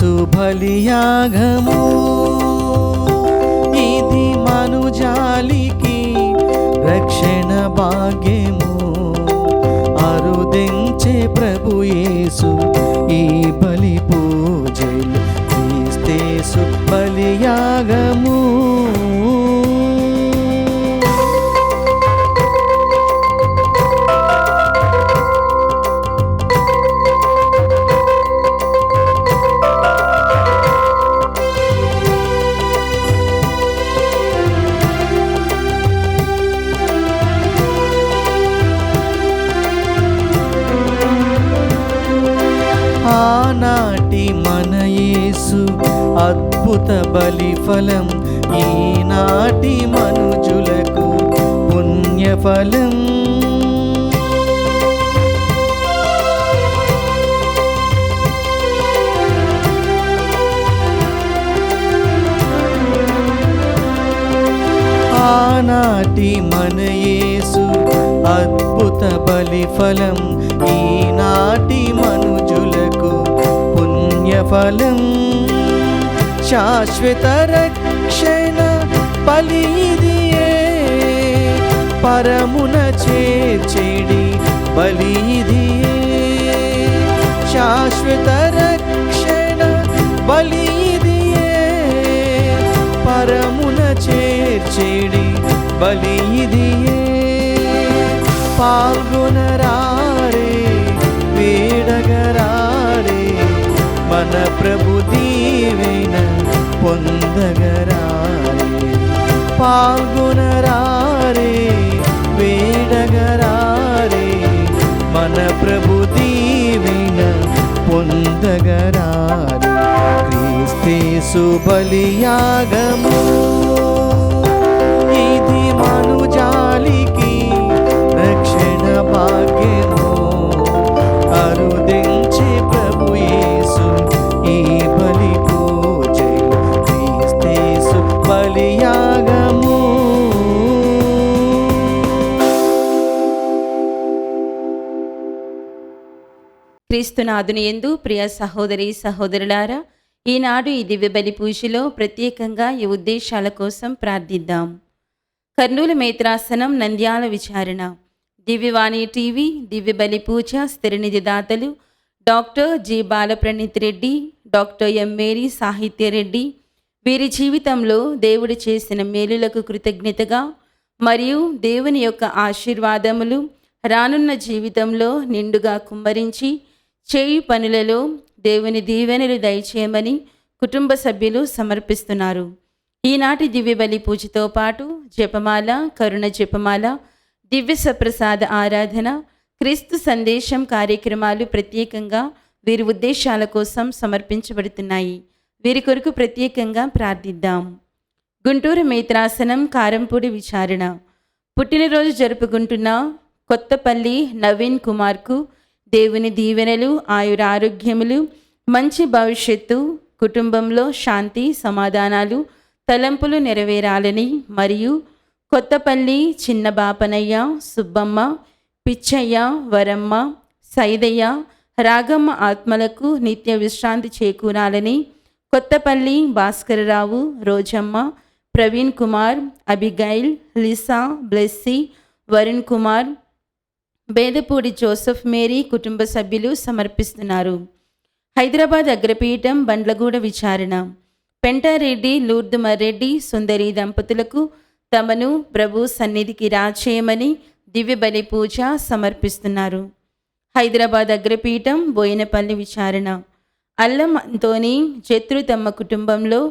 యేసు బలియాగము, ఇది మనుజాలికి రక్షణ భాగ్యము. అరుదించే ప్రభు యేసు ఈ బలి పూజలు, క్రీస్తేసు బలియాగము. ఆనాటి మన యేసు అద్భుత బలిఫలం, ఈనాటి మనుజులకు పుణ్యఫలం. ఆనాటి మన యేసు అద్భుత బలిఫలం, ఈనాటి మనుజులకు పుణ్యఫలం. శాశ్వత రక్షణ బలి ఇదియే, పరమున చేర్చేడి బలి ఇదియే. శాశ్వత రక్షణ బలి ఇదియే, పరమున చేర్చేడి బలి ఇదియే. పాల్గొనరారే వేడగరారే, మన ప్రభు దీవెన పొందగరారే. పాల్గొనరారే వేడగరారే, మన ప్రభు దీవెన పొందగరారే. క్రీస్తేసు బలియాగము, ఇది మనుజాలికి రక్షణ భాగ్యము. అరుదించే ప్రభు యేసు ఈ బలి పూజలు, క్రీస్తేసు బలియాగము. క్రీస్తునాథుని యందు ప్రియ సహోదరి సహోదరులారా, ఈనాడు ఈ దివ్య బలి పూజలో ప్రత్యేకంగా ఈ ఉద్దేశాల కోసం ప్రార్థిద్దాం. కర్నూలు మేత్రాసనం నంద్యాల విచారణ, దివ్యవాణి టీవీ దివ్య బలి పూజ స్థిరనిధి దాతలు doctor G Balapraneeth Reddy, doctor M Mary Sahithyareddy. వీరి జీవితంలో దేవుడు చేసిన మేలులకు కృతజ్ఞతగా మరియు దేవుని యొక్క ఆశీర్వాదములు రానున్న జీవితంలో నిండుగా కుమ్మరించి చేయు పనులలో దేవుని దీవెనలు దయచేయమని కుటుంబ సభ్యులు సమర్పిస్తున్నారు. ఈనాటి దివ్య బలి పూజతో పాటు జపమాల, కరుణ జపమాల, దివ్య సప్రసాద ఆరాధన, క్రీస్తు సందేశం కార్యక్రమాలు ప్రత్యేకంగా వీరి ఉద్దేశాల కోసం సమర్పించబడుతున్నాయి. వీరి కొరకు ప్రత్యేకంగా ప్రార్థిద్దాం. గుంటూరు మేత్రాసనం కారంపూడి విచారణ, పుట్టినరోజు జరుపుకుంటున్న కొత్తపల్లి నవీన్ కుమార్కు దేవుని దీవెనలు, ఆయురారోగ్యములు, మంచి భవిష్యత్తు, కుటుంబంలో శాంతి సమాధానాలు, తలంపులు నెరవేరాలని మరియు కొత్తపల్లి చిన్న బాపనయ్య, సుబ్బమ్మ, పిచ్చయ్య, వరమ్మ, సైదయ్య, రాగమ్మ ఆత్మలకు నిత్య విశ్రాంతి చేకూరాలని Kothapalli Bhaskararao, Rojamma, Praveen Kumar, Abigail, Lisa, Blessy, Varun Kumar, Bedapudi Joseph Mary కుటుంబ సభ్యులు సమర్పిస్తున్నారు. హైదరాబాద్ అగ్రపీఠం బండ్లగూడ విచారణ, పెంటారెడ్డి లూర్దు మర్రెడ్డి సుందరి దంపతులకు తమను ప్రభు సన్నిధికి రాచేయమని దివ్య బలి పూజ సమర్పిస్తున్నారు. హైదరాబాద్ అగ్రపీఠం బోయినపల్లి విచారణ, అల్లం అంతోని జత్రు తమ కుటుంబంలో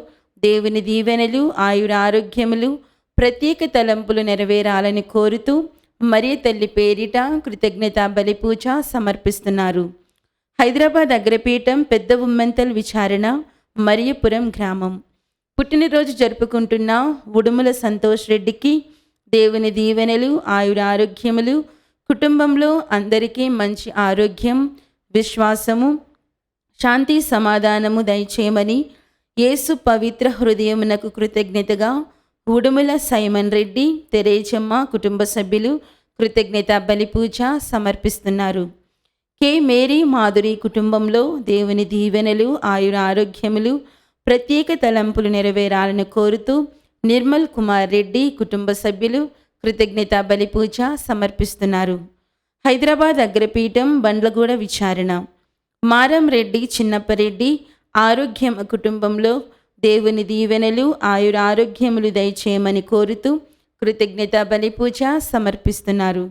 దేవుని దీవెనలు, ఆయురారోగ్యములు, ప్రత్యేక తలంపులు నెరవేరాలని కోరుతూ మరియ తల్లి పేరిట కృతజ్ఞత బలి పూజ సమర్పిస్తున్నారు. హైదరాబాద్ అగ్రపీఠం పెద్ద ఉమ్మెంతల్ విచారణ, మరియపురం గ్రామం, పుట్టినరోజు జరుపుకుంటున్న ఉడుముల సంతోష్ రెడ్డికి దేవుని దీవెనలు, ఆయురారోగ్యములు, కుటుంబంలో అందరికీ మంచి ఆరోగ్యం, విశ్వాసము, శాంతి సమాధానము దయచేయమని యేసు పవిత్ర హృదయమునకు కృతజ్ఞతగా ఉడుముల సైమన్ రెడ్డి, తెరేజమ్మ కుటుంబ సభ్యులు కృతజ్ఞత బలి పూజ సమర్పిస్తున్నారు. కె మేరీ మాధురి కుటుంబంలో దేవుని దీవెనలు, ఆయురారోగ్యములు, ప్రత్యేక తలంపులు నెరవేరాలని కోరుతూ నిర్మల్ కుమార్ రెడ్డి కుటుంబ సభ్యులు కృతజ్ఞతా బలి పూజ సమర్పిస్తున్నారు. హైదరాబాద్ అగ్రపీఠం బండ్లగూడ విచారణ. మారం రెడ్డి చిన్నప్పరెడ్డి ఆరోగ్యం కుటుంబంలో దేవుని దీవెనలు, ఆయురారోగ్యములు దయచేయమని కోరుతూ కృతజ్ఞతా బలి పూజ సమర్పిస్తున్నారు.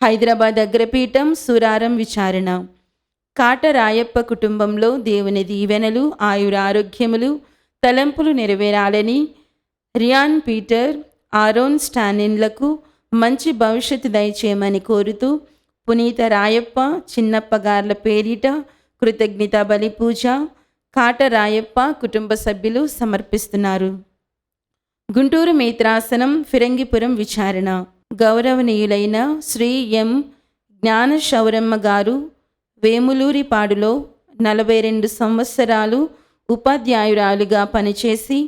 హైదరాబాద్ అగ్రపీఠం సూరారం విచారణ. కాట రాయప్ప కుటుంబంలో దేవుని దీవెనలు, ఆయురారోగ్యములు, తలంపులు నెరవేరాలని రియాన్ పీటర్, ఆరోన్ స్టానిన్లకు మంచి భవిష్యత్తు దయచేయమని కోరుతూ పునీత రాయప్ప చిన్నప్ప గార్ల పేరిట కృతజ్ఞతా బలి పూజ కాట రాయప్ప కుటుంబ సభ్యులు సమర్పిస్తున్నారు. గుంటూరు మేత్రాసనం ఫిరంగిపురం విచారణ. గౌరవనీయులైన శ్రీ ఎం జ్ఞానశౌరమ్మ గారు వేములూరిపాడులో 42 సంవత్సరాలు ఉపాధ్యాయురాలుగా పనిచేసి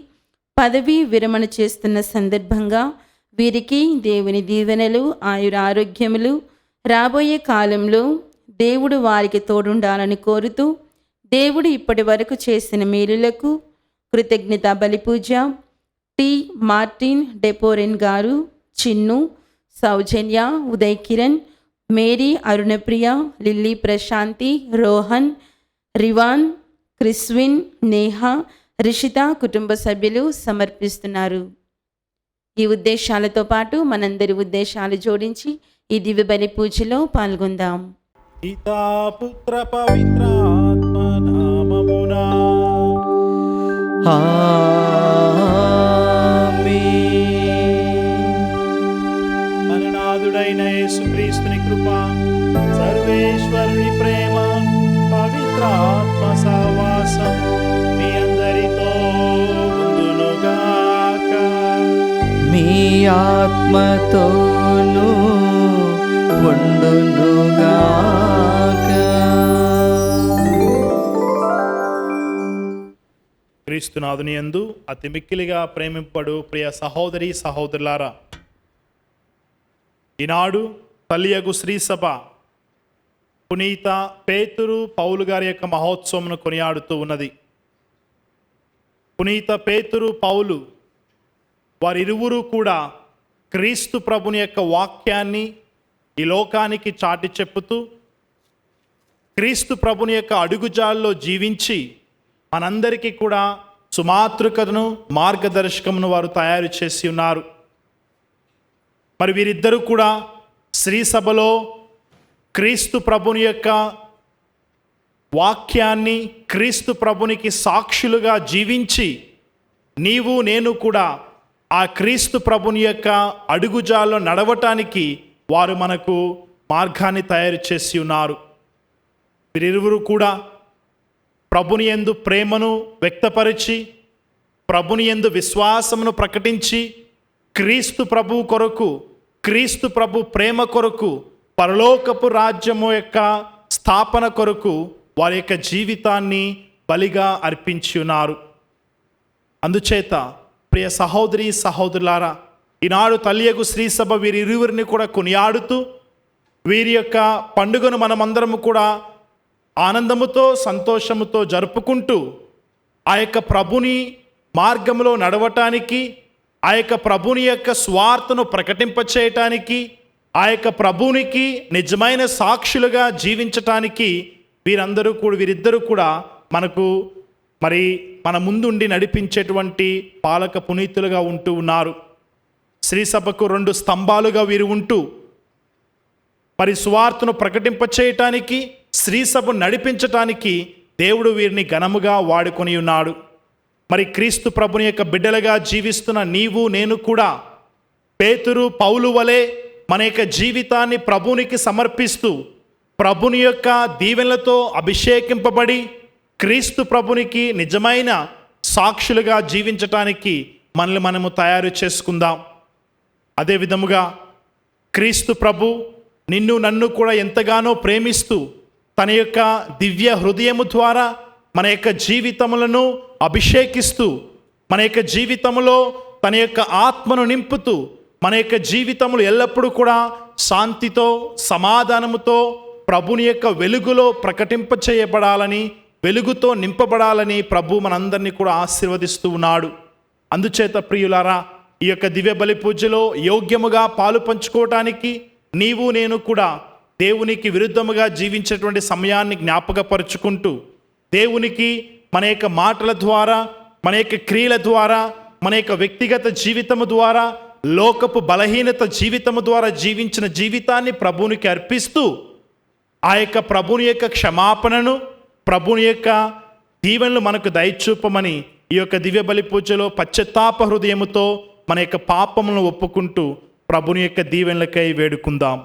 పదవీ విరమణ చేస్తున్న సందర్భంగా వీరికి దేవుని దీవెనలు, ఆయురారోగ్యములు రాబోయే కాలంలో దేవుడు వారికి తోడుండాలని కోరుతూ దేవుడు ఇప్పటి వరకు చేసిన మేలులకు కృతజ్ఞతా బలి పూజ టి మార్టిన్ డెపోరెన్ గారు, చిన్ను, సౌజన్య, ఉదయ్ కిరణ్, మేరీ, అరుణప్రియ, లిల్లీ ప్రశాంతి, రోహన్, రివాన్, క్రిస్విన్, నేహా, రిషిత కుటుంబ సభ్యులు సమర్పిస్తున్నారు. ఈ ఉద్దేశాలతో పాటు మనందరి ఉద్దేశాలు జోడించి ఈ దివ్య బలి పూజలో పాల్గొందాం. పితా పుత్ర పవిత్రాత్మ నామమునా మననాథుడైన యేసుక్రీస్తుని కృప, సర్వేశ్వరుని ప్రేమ, పవిత్రాత్మ సహవాసం మీ అందరితో ఉండునుగాక. మీ ఆత్మతోనూ ఉండునుగాక. క్రీస్తునాథుని యందు అతి మిక్కిలిగా ప్రేమింపడు ప్రియ సహోదరి సహోదరులారా, ఈనాడు తల్లియగు శ్రీసభ పునీత పేతురు పౌలు గారి యొక్క మహోత్సవమును కొనియాడుతూ ఉన్నది. పునీత పేతురు పౌలు వారిరువురు కూడా క్రీస్తు ప్రభుని యొక్క వాక్యాన్ని ఈ లోకానికి చాటి చెప్పుతూ క్రీస్తు ప్రభుని యొక్క అడుగుజాల్లో జీవించి మనందరికీ కూడా సుమాతృకను, మార్గదర్శకమును వారు తయారు చేసి ఉన్నారు. మరి వీరిద్దరూ కూడా శ్రీసభలో క్రీస్తు ప్రభుని యొక్క వాక్యాన్ని, క్రీస్తు ప్రభునికి సాక్షులుగా జీవించి నీవు నేను కూడా ఆ క్రీస్తు ప్రభుని యొక్క అడుగుజాల్లో నడవటానికి వారు మనకు మార్గాన్ని తయారు చేసి ఉన్నారు. వీరిరువురు కూడా ప్రభుని యందు ప్రేమను వ్యక్తపరిచి, ప్రభుని యందు విశ్వాసమును ప్రకటించి, క్రీస్తు ప్రభు కొరకు, క్రీస్తు ప్రభు ప్రేమ కొరకు, పరలోకపు రాజ్యము యొక్క స్థాపన కొరకు వారి యొక్క జీవితాన్ని బలిగా అర్పించి ఉన్నారు. అందుచేత ప్రియ సహోదరి సహోదరులారా, ఈనాడు తల్లియగు శ్రీసభ వీరిరువురిని కూడా కొనియాడుతూ వీరి యొక్క పండుగను మనమందరము కూడా ఆనందముతో, సంతోషముతో జరుపుకుంటూ ఆ యొక్క ప్రభుని మార్గంలో నడవటానికి, ఆ యొక్క ప్రభుని యొక్క స్వార్థను ప్రకటింపచేయటానికి, ఆ యొక్క ప్రభునికి నిజమైన సాక్షులుగా జీవించటానికి వీరిద్దరూ కూడా మనకు మరి మన ముందుండి నడిపించేటువంటి పాలక పునీతులుగా ఉంటూ ఉన్నారు. శ్రీసభకు 2 స్తంభాలుగా వీరు ఉంటూ మరి సువార్తను ప్రకటింపచేయటానికి, శ్రీసభను నడిపించటానికి దేవుడు వీరిని ఘనముగా వాడుకొని ఉన్నాడు. మరి క్రీస్తు ప్రభుని యొక్క బిడ్డలుగా జీవిస్తున్న నీవు నేను కూడా పేతురు పౌలు వలె మన యొక్క జీవితాన్ని ప్రభునికి సమర్పిస్తూ ప్రభుని యొక్క దీవెనలతో అభిషేకింపబడి క్రీస్తు ప్రభునికి నిజమైన సాక్షులుగా జీవించటానికి మనల్ని మనము తయారు చేసుకుందాం. అదే విధముగా క్రీస్తు ప్రభు నిన్ను నన్ను కూడా ఎంతగానో ప్రేమిస్తూ తన యొక్క దివ్య హృదయము ద్వారా మన యొక్క జీవితములను అభిషేకిస్తూ, మన యొక్క జీవితంలో తన యొక్క ఆత్మను నింపుతూ, మన యొక్క జీవితములు ఎల్లప్పుడూ కూడా శాంతితో, సమాధానముతో, ప్రభుని యొక్క వెలుగులో ప్రకటింప చేయబడాలని, వెలుగుతో నింపబడాలని ప్రభు మనందరినీ కూడా ఆశీర్వదిస్తూ ఉన్నాడు. అందుచేత ప్రియులారా, ఈ యొక్క దివ్య బలి పూజలో యోగ్యముగా పాలు పంచుకోవటానికి నీవు నేను కూడా దేవునికి విరుద్ధముగా జీవించేటువంటి సమయాన్ని జ్ఞాపకపరుచుకుంటూ, దేవునికి మన యొక్క మాటల ద్వారా, మన యొక్క క్రియల ద్వారా, మన యొక్క వ్యక్తిగత జీవితము ద్వారా, లోకపు బలహీనత జీవితము ద్వారా జీవించిన జీవితాన్ని ప్రభువునికి అర్పిస్తూ, ఆ యొక్క ప్రభుని యొక్క క్షమాపణను, ప్రభుని యొక్క దీవెనలు మనకు దయచూపమని ఈ యొక్క దివ్య బలి పూజలో పశ్చాత్తాప హృదయముతో మన యొక్క పాపములను ఒప్పుకుంటూ ప్రభుని యొక్క దీవెనలకై వేడుకుందాం.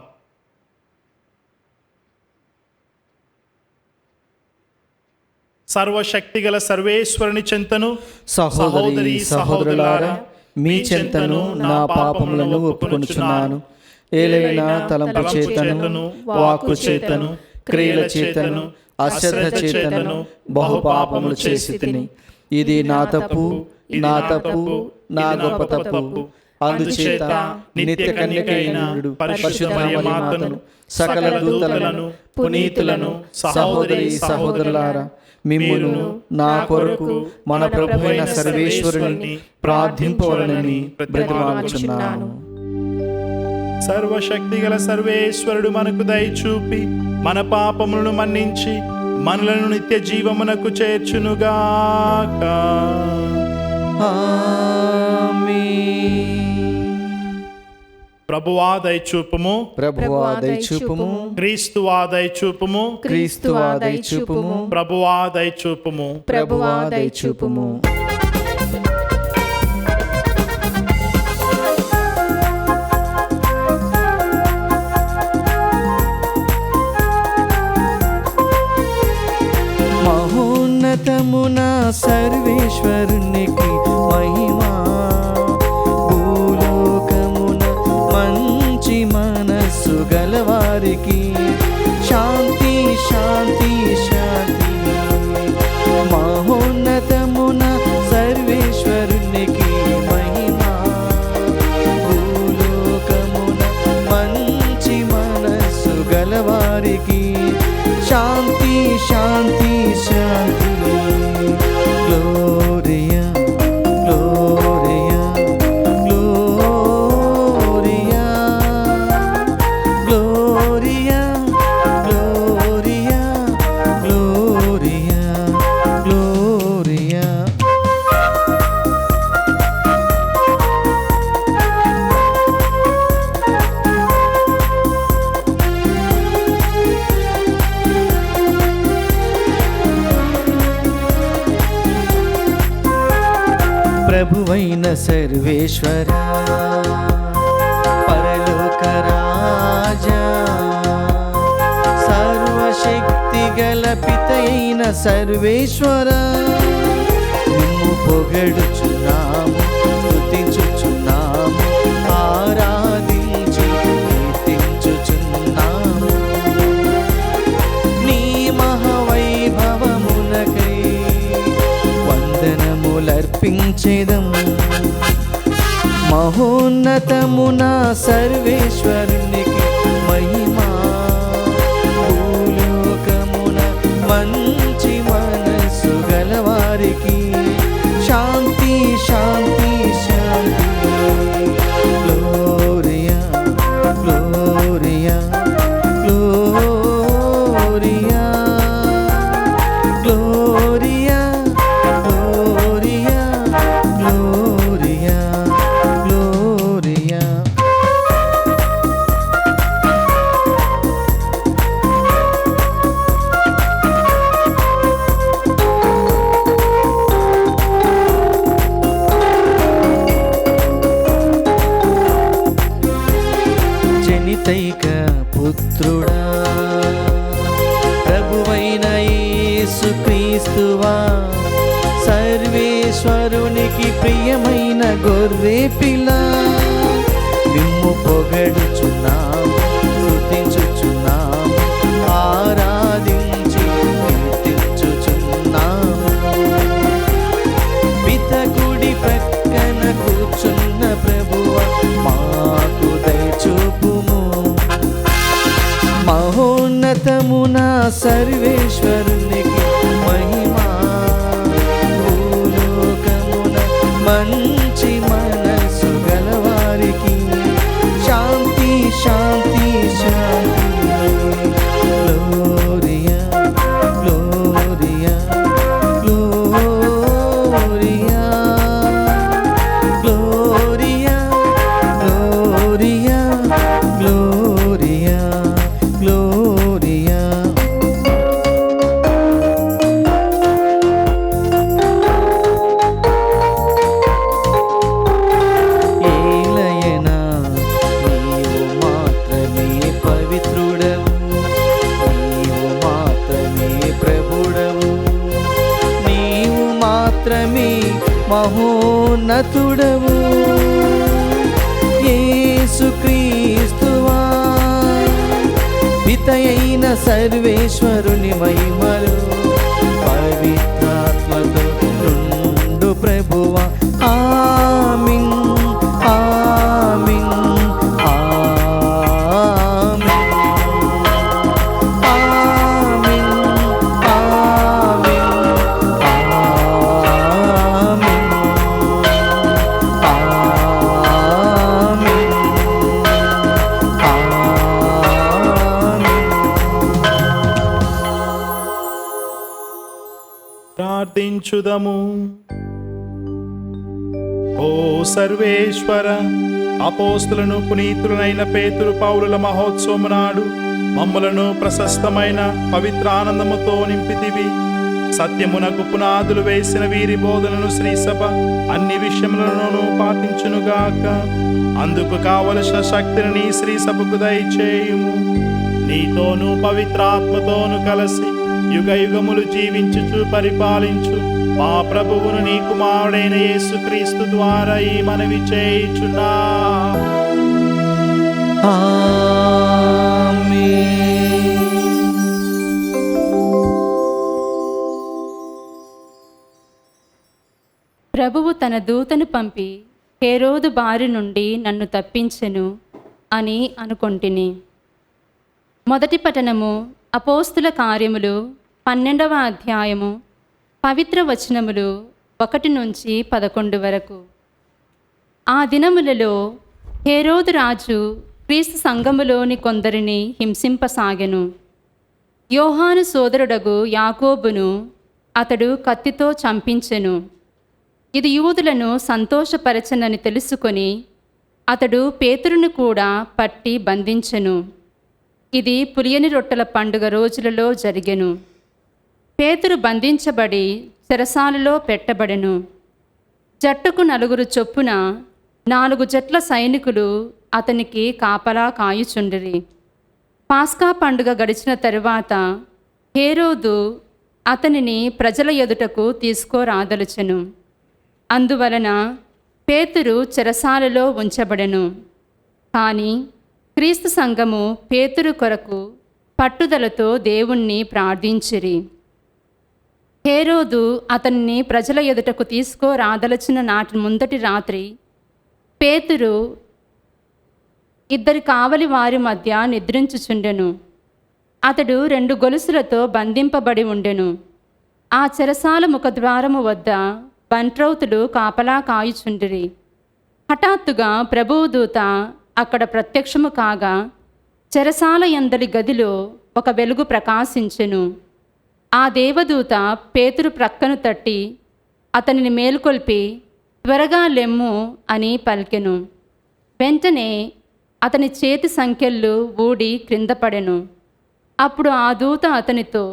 సర్వశక్తిగల సర్వేశ్వరుని చెంతను, సహోదరి సహోదరులారా, మీ చెంతను నా పాపములను ఒప్పుకొనుచున్నాను. ఏలైనా తలంపు చేతను, వాక్కు చేతను, క్రియల చేతను, అశ్రద్ధ చేతను బహు పాపములు చేసి తిని. ఇది నా తప్పు, నా తప్పు, నా గొప్ప తప్పు. అందుచేత నిత్య కన్యకైన పరిశుద్ధ మరియమాతను, సకల దూతలను, పునీతులను, సహోదరి సహోదరులారా, మిమ్మును నా కొరకు మన ప్రభువైన సర్వేశ్వరుని ప్రార్థింపవలనని బ్రతిమాలుచున్నాను. సర్వశక్తిగల సర్వేశ్వరుడు మనకు దయచూపి మన పాపములను మన్నించి మనలను నిత్య జీవమునకు చేర్చునుగాక. ప్రభువా దయచూపుము, ప్రభువా దయచూపుము, క్రీస్తువా దయచూపుము, క్రీస్తువా దయచూపుము, ప్రభువా దయచూపుము. ప్రభువా దయచూపుము. మహోన్నతమున సర్వేశ్వరునికి మహిమా, భూలోకమున మంచి మనస్సు గలవారికి శాంతి శాంతి శాంతి. మహోన్నతమున సర్వేశ్వరునికి మహిమా, భూలోకమున మంచి మనస్సు గలవారికి శాంతి శాంతి శాంతి. Gloria Gloria Gloria Gloria Gloria Gloria Gloria. ప్రభువైన సర్వేశ్వరా, పరలోక రాజా, సర్వశక్తి గల పితయైన సర్వేశ్వరా, నిన్ను పొగడుచున్నాము, స్తుతించుచున్నాము, ఆరాధించి కీర్తించుచున్నాము. నీ మహావైభవమునకై వందనములర్పించెదం. మహోన్నతమున సర్వేశ్వరునికి మహిమా, భూలోకమున మంచి మనస్సు గలవారికి శాంతి శాంతి శాంతి. Gloria Gloria Gloria Gloria Gloria Gloria Gloria. జనితైక పుత్రుడా, ప్రభువైన యేసుక్రీస్తువా, సర్వేశ్వరునికి ప్రియమైన గొర్రె పిల్ల, మిమ్ము పొగడుచున్నాము, స్తుతించుచున్నాము, ఆరాధించి కీర్తించుచున్నాము. పిత కుడి ప్రక్కన కూర్చున్న ప్రభువా, మాకు దయచూపుము. మహోన్నత ఉన్నతమున సర్వేశ్వరునికి మహిమా, భూలోకమున మంచి మనసు గలవారికి శాంతి శాంతి శాంతి. Gloria Gloria Gloria Gloria Gloria Gloria Gloria. ఏలయనా నీవు మాత్రమే పవిత్రుడవు, నీవు మాత్రమే ప్రభుడవు, నీవు మాత్రమే మహోన్నతుడవు. యేసుక్రీస్తువా పితయైన సర్వేశ్వరుని మహిమలు పవిత్రాత్మతో నుండు ప్రభువా. ఆమీన్ ఆమీన్ ఆమీన్ ఆమీన్ ఆమీన్ ప్రార్థించుదము. ఓ సర్వేశ్వర, అపోస్తులను పునీతులైన పేతురు పౌలుల మహోత్సవము నాడు మమ్ములను ప్రశస్తమైన పవిత్ర ఆనందముతో నింపితివి. సత్యమునకు పునాదులు వేసిన వీరి బోధనను శ్రీసభ అన్ని విషయములను పాటించునుగాక. అందుకు కావలసిన శక్తిని నీ శ్రీసభకు దయచేయుము. నీతోనూ పవిత్రాత్మతోనూ కలిసి యుగ యుగములు జీవించుచు పరిపాలించు మా ప్రభువును నీ కుమారుడైన యేసుక్రీస్తు ద్వారా ఈ మనవి చేయుచున్నా. ప్రభువు తన దూతను పంపి హేరోదు బారి నుండి నన్ను తప్పించెను అని అనుకొంటిని. మొదటి పఠనము అపోస్తుల కార్యములు 12వ అధ్యాయము పవిత్ర వచనములు 1 నుంచి 11 వరకు. ఆ దినములలో హేరోదు రాజు క్రీస్తు సంఘములోని కొందరిని హింసింపసాగెను. యోహాను సోదరుడగు యాకోబును అతడు కత్తితో చంపించెను. ఇది యూదులను సంతోషపరచనని తెలుసుకొని అతడు పేతురును కూడా పట్టి బంధించెను. ఇది పులియని రొట్టెల పండుగ రోజులలో జరిగెను. పేతురు బంధించబడి చెరసాలలో పెట్టబడెను. జట్టుకు 4 చొప్పున 4 జట్ల సైనికులు అతనికి కాపలా కాయుచుండిరి. పాస్కా పండుగ గడిచిన తరువాత హేరోదు అతనిని ప్రజల ఎదుటకు తీసుకోరాదలుచెను. అందువలన పేతురు చెరసాలలో ఉంచబడెను. కానీ క్రీస్తు సంఘము పేతురు కొరకు పట్టుదలతో దేవుణ్ణి ప్రార్థించిరి. హేరోదు అతన్ని ప్రజల ఎదుటకు తీసుకోరాదలచిన నాటి ముందటి రాత్రి పేతురు 2 కావలి వారి మధ్య నిద్రించుచుండెను. అతడు 2 గొలుసులతో బంధింపబడి ఉండెను. ఆ చెరసాల ముఖద్వారము వద్ద బంట్రౌతులు కాపలా కాయుచుండిరి. హఠాత్తుగా ప్రభువు దూత అక్కడ ప్రత్యక్షము కాగా చెరసాల యందలి గదిలో ఒక వెలుగు ప్రకాశించెను. ఆ దేవదూత పేతురు ప్రక్కను తట్టి అతనిని మేల్కొల్పి త్వరగా లెమ్ము అని పలికెను. వెంటనే అతని చేతి సంకెళ్ళు ఊడి క్రింద పడెను. అప్పుడు ఆ దూత అతనితో,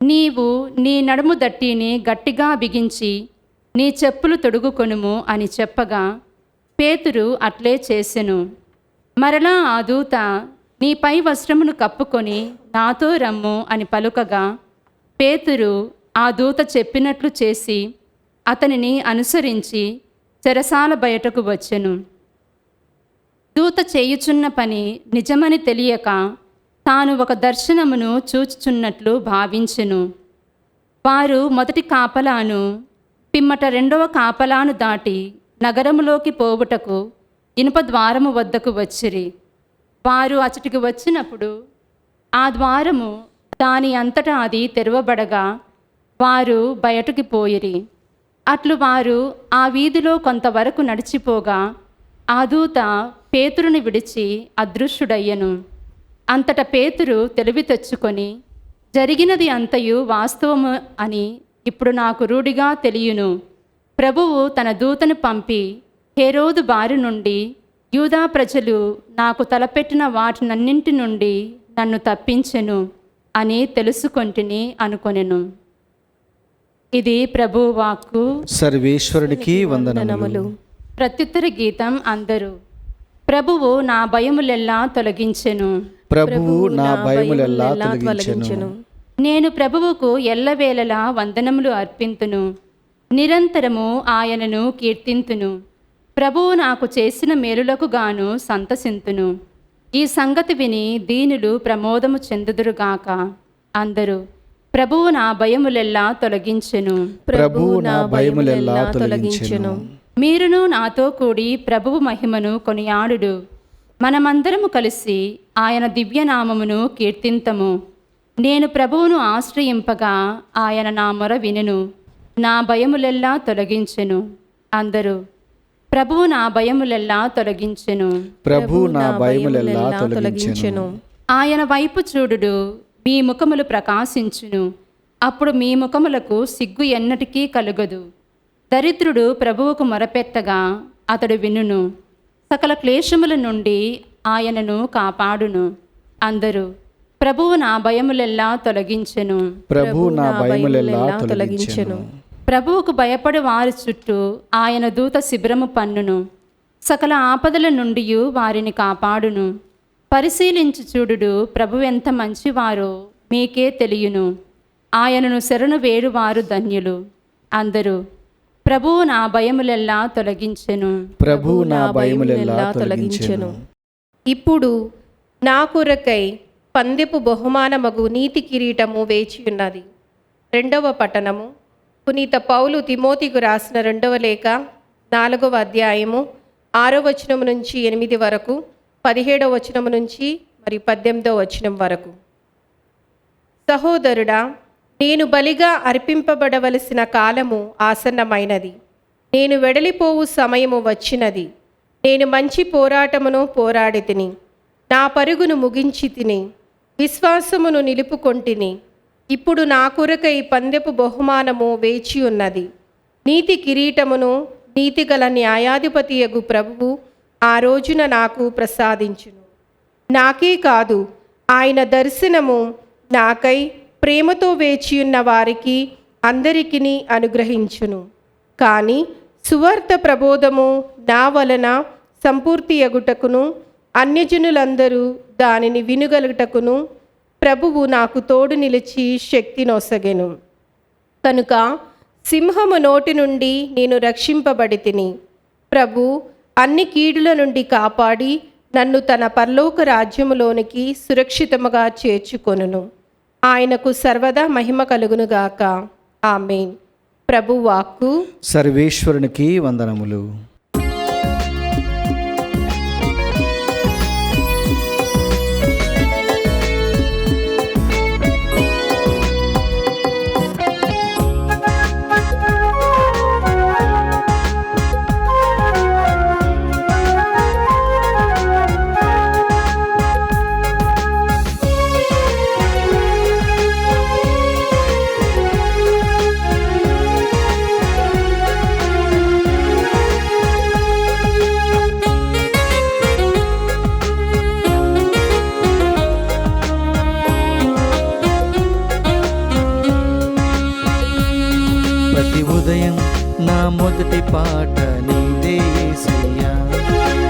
నీవు నీ నడుము దట్టిని గట్టిగా బిగించి నీ చెప్పులు తొడుగుకొనుము అని చెప్పగా పేతురు అట్లే చేసెను. మరలా ఆ దూత, నీ పై వస్త్రమును కప్పుకొని నాతో రమ్ము అని పలుకగా పేతురు ఆ దూత చెప్పినట్లు చేసి అతనిని అనుసరించి చెరసాల బయటకు వచ్చెను. దూత చేయుచున్న పని నిజమని తెలియక తాను ఒక దర్శనమును చూచుచున్నట్లు భావించెను. వారు మొదటి కాపలాను పిమ్మట 2వ కాపలాను దాటి నగరములోకి పోవుటకు ఇనుప ద్వారము వద్దకు వచ్చిరి. వారు అచటికి వచ్చినప్పుడు ఆ ద్వారము దాని అంతటా అది తెరవబడగా వారు బయటకి పోయిరి. అట్లు వారు ఆ వీధిలో కొంతవరకు నడిచిపోగా ఆ దూత పేతురుని విడిచి అదృశ్యుడయ్యను. అంతట పేతురు తెలివి తెచ్చుకొని, జరిగినది అంతయు వాస్తవము అని ఇప్పుడు నాకు రూఢిగా తెలియను. ప్రభువు తన దూతను పంపి హేరోదు బారి నుండి యూదా ప్రజలు నాకు తలపెట్టిన వాటినన్నింటి నుండి నన్ను తప్పించెను అని తెలుసుకొంటిని అనుకొనెను. ఇది ప్రభువు వాక్కు. సర్వేశ్వరునికి వందనములు. ప్రత్యుత్తర గీతం అందరూ. ప్రభువు నా భయములెల్లా తొలగించెను. ప్రభువు నా భయములెల్లా తొలగించెను. నేను ప్రభువుకు ఎల్లవేళలా వందనములు అర్పింతును. నిరంతరము ఆయనను కీర్తింతును. ప్రభువు నాకు చేసిన మేలులకు గాను సంతసింతును. ఈ సంగతి విని దీనులు ప్రమోదము చెందుదురుగాక. అందరూ ప్రభువు నా భయములెల్లా తొలగించెను. ప్రభువు నా భయములెల్లా తొలగించెను. మీరును నాతో కూడి ప్రభువు మహిమను కొనియాడుడు. మనమందరము కలిసి ఆయన దివ్యనామమును కీర్తింతము. నేను ప్రభువును ఆశ్రయింపగా ఆయన నా మొర వినెను. నా భయములెల్లా తొలగించెను. అందరూ ప్రభువు నా భయములెల్లా తొలగించెను. ప్రభువు నా భయములెల్లా తొలగించెను. ఆయన వైపు చూడుడు, మీ ముఖములు ప్రకాశించును. అప్పుడు మీ ముఖములకు సిగ్గు ఎన్నటికీ కలుగదు. దరిద్రుడు ప్రభువుకు మొరపెట్టగా అతడు వినును. సకల క్లేశముల నుండి ఆయనను కాపాడును. అందరూ ప్రభువు నా భయములెల్లా తొలగించెను. ప్రభువు నా భయములెల్లా తొలగించెను. ప్రభువుకు భయపడి వారి చుట్టూ ఆయన దూత శిబిరము పన్నును. సకల ఆపదల నుండి వారిని కాపాడును. పరిశీలించి చూడుడు, ప్రభువు ఎంత మంచివారో మీకే తెలియను. ఆయనను శరణు వేడువారు ధన్యులు. అందరూ ప్రభువు నా భయములెల్లా తొలగించెను. ప్రభువు నా భయములెల్లా తొలగించెను. ఇప్పుడు నా కొరకై పందెపు బహుమానమగు నీతి కిరీటము వేచియున్నది. 2వ పట్టణము. పునీత పౌలు తిమోతికు రాసిన 2వ లేఖ 4వ అధ్యాయము 6వ వచనము నుంచి 8 వరకు, 17వ వచనము నుంచి మరి 18వ వచనం వరకు. సహోదరుడా, నేను బలిగా అర్పింపబడవలసిన కాలము ఆసన్నమైనది. నేను వెడలిపోవు సమయము వచ్చినది. నేను మంచి పోరాటమును పోరాడి తిని, నా పరుగును ముగించి తిని, విశ్వాసమును నిలుపుకొంటిని. ఇప్పుడు నా కొరకై పందెపు బహుమానము వేచి ఉన్నది. నీతి కిరీటమును నీతిగల న్యాయాధిపతియగు ప్రభువు ఆ రోజున నాకు ప్రసాదించును. నాకే కాదు, ఆయన దర్శనము నాకై ప్రేమతో వేచియున్న వారికి అందరికీ అనుగ్రహించును. కానీ సువార్త ప్రబోధము నా వలన సంపూర్తి అగుటకును, అన్యజనులందరూ దానిని వినుగలుగుటకును ప్రభువు నాకు తోడు నిలిచి శక్తి నొసగెను. కనుక సింహము నోటి నుండి నేను రక్షింపబడి తిని, ప్రభు అన్ని కీడుల నుండి కాపాడి నన్ను తన పరలోక రాజ్యములోనికి సురక్షితముగా చేర్చుకొనును. ఆయనకు సర్వదా మహిమ కలుగునుగాక. ఆమేన్. ప్రభు వాక్కు. సర్వేశ్వరునికి వందనములు. ప్రతి ఉదయం నా మొదటి పాట నీదే యేసయ్యా.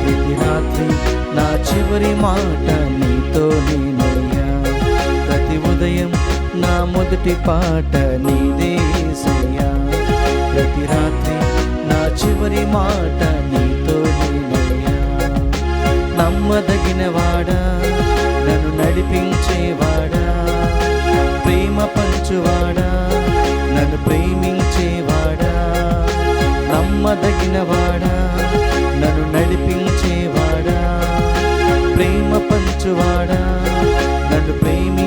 ప్రతి రాత్రి నా చివరి మాట నీతో నేనయ్యా. ప్రతి ఉదయం నా మొదటి పాట నీదే యేసయ్యా. ప్రతి రాత్రి నా చివరి మాట నీతో నేనయ్యా. నమ్మదగిన వాడా, నన్ను నడిపించేవాడా, ప్రేమ పంచువాడా, నన్ను ప్రేమించేవాడా, నమ్మదగినవాడా, నన్ను నడిపించేవాడా, ప్రేమ పంచువాడా, నన్ను ప్రేమి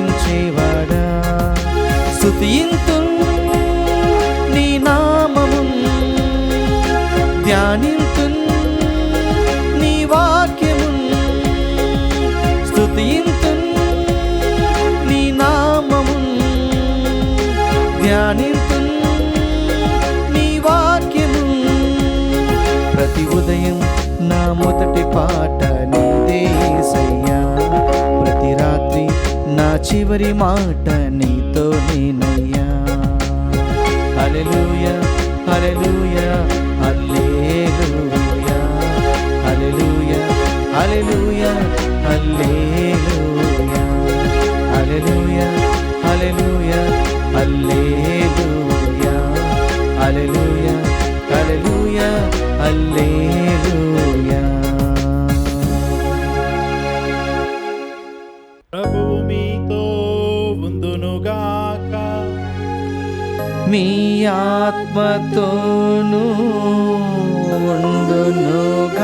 స్తుతింతున్ నీ నామమున్ ధ్యానింతున్ నీ వాక్యమున్ స్తుతింతున్ నీ నామమున్ ధ్యానింతున్ నీ వాక్యమున్ ప్రతి ఉదయం నా మొదటి పాట నీదే యేసయ్యా ప్రతి రాత్రి నా చివరి మాట నీతో నేనయ్యా హల్లెలూయా హల్లెలూయా హల్లెలూయా హల్లెలూయా హల్లెలూయా హల్లెలూయా హల్లెలూయా హల్లెలూయా హల్లెలూయా హల్లెలూయా హల్లెలూయా హల్లెలూయా. ప్రభువు మీతో ఉందునుగాక. మీ ఆత్మతోనూ ఉండునుగాక.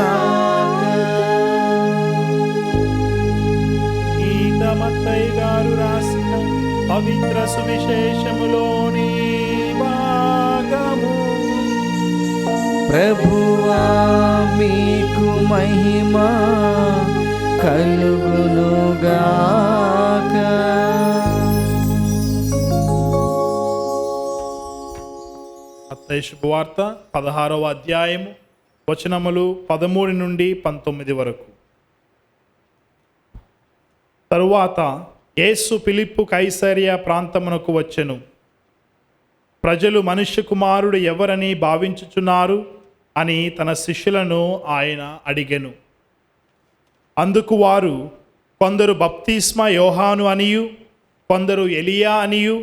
ఈత మత్తయి గారు రాసిన పవిత్ర సువిశేషములోని భాగము. ప్రభువా మీకు మహిమ కలుగునుగాక. మత్తయి శుభవార్త 16వ అధ్యాయము వచనములు 13 నుండి 19 వరకు. తరువాత యేసు ఫిలిప్పు కైసరియా ప్రాంతమునకు వచ్చెను. ప్రజలు మనుష్య కుమారుడు ఎవరని భావించుచున్నారు అని తన శిష్యులను ఆయన అడిగెను. అందుకు వారు కొందరు బప్తిస్మా యోహాను అనియు, కొందరు ఎలియా అనియు,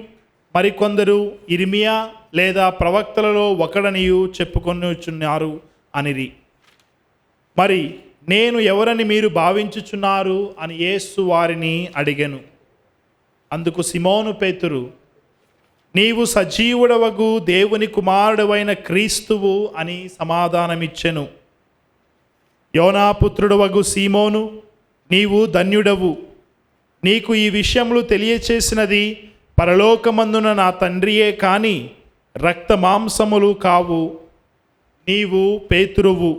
మరికొందరు ఇర్మియా లేదా ప్రవక్తలలో ఒకడనియు చెప్పుకొనుచున్నారు అనిరి. మరి నేను ఎవరని మీరు భావించుచున్నారు అని యేసు వారిని అడిగెను. అందుకు సిమోను పేతురు, నీవు సజీవుడవగు దేవుని కుమారుడవైన క్రీస్తువు అని సమాధానమిచ్చెను. యోనాపుత్రుడవగు సీమోను, నీవు ధన్యుడవు. నీకు ఈ విషయములు తెలియచేసినది పరలోకమందున నా తండ్రియే కాని రక్త మాంసములు కావు. నీవు పేతురువు.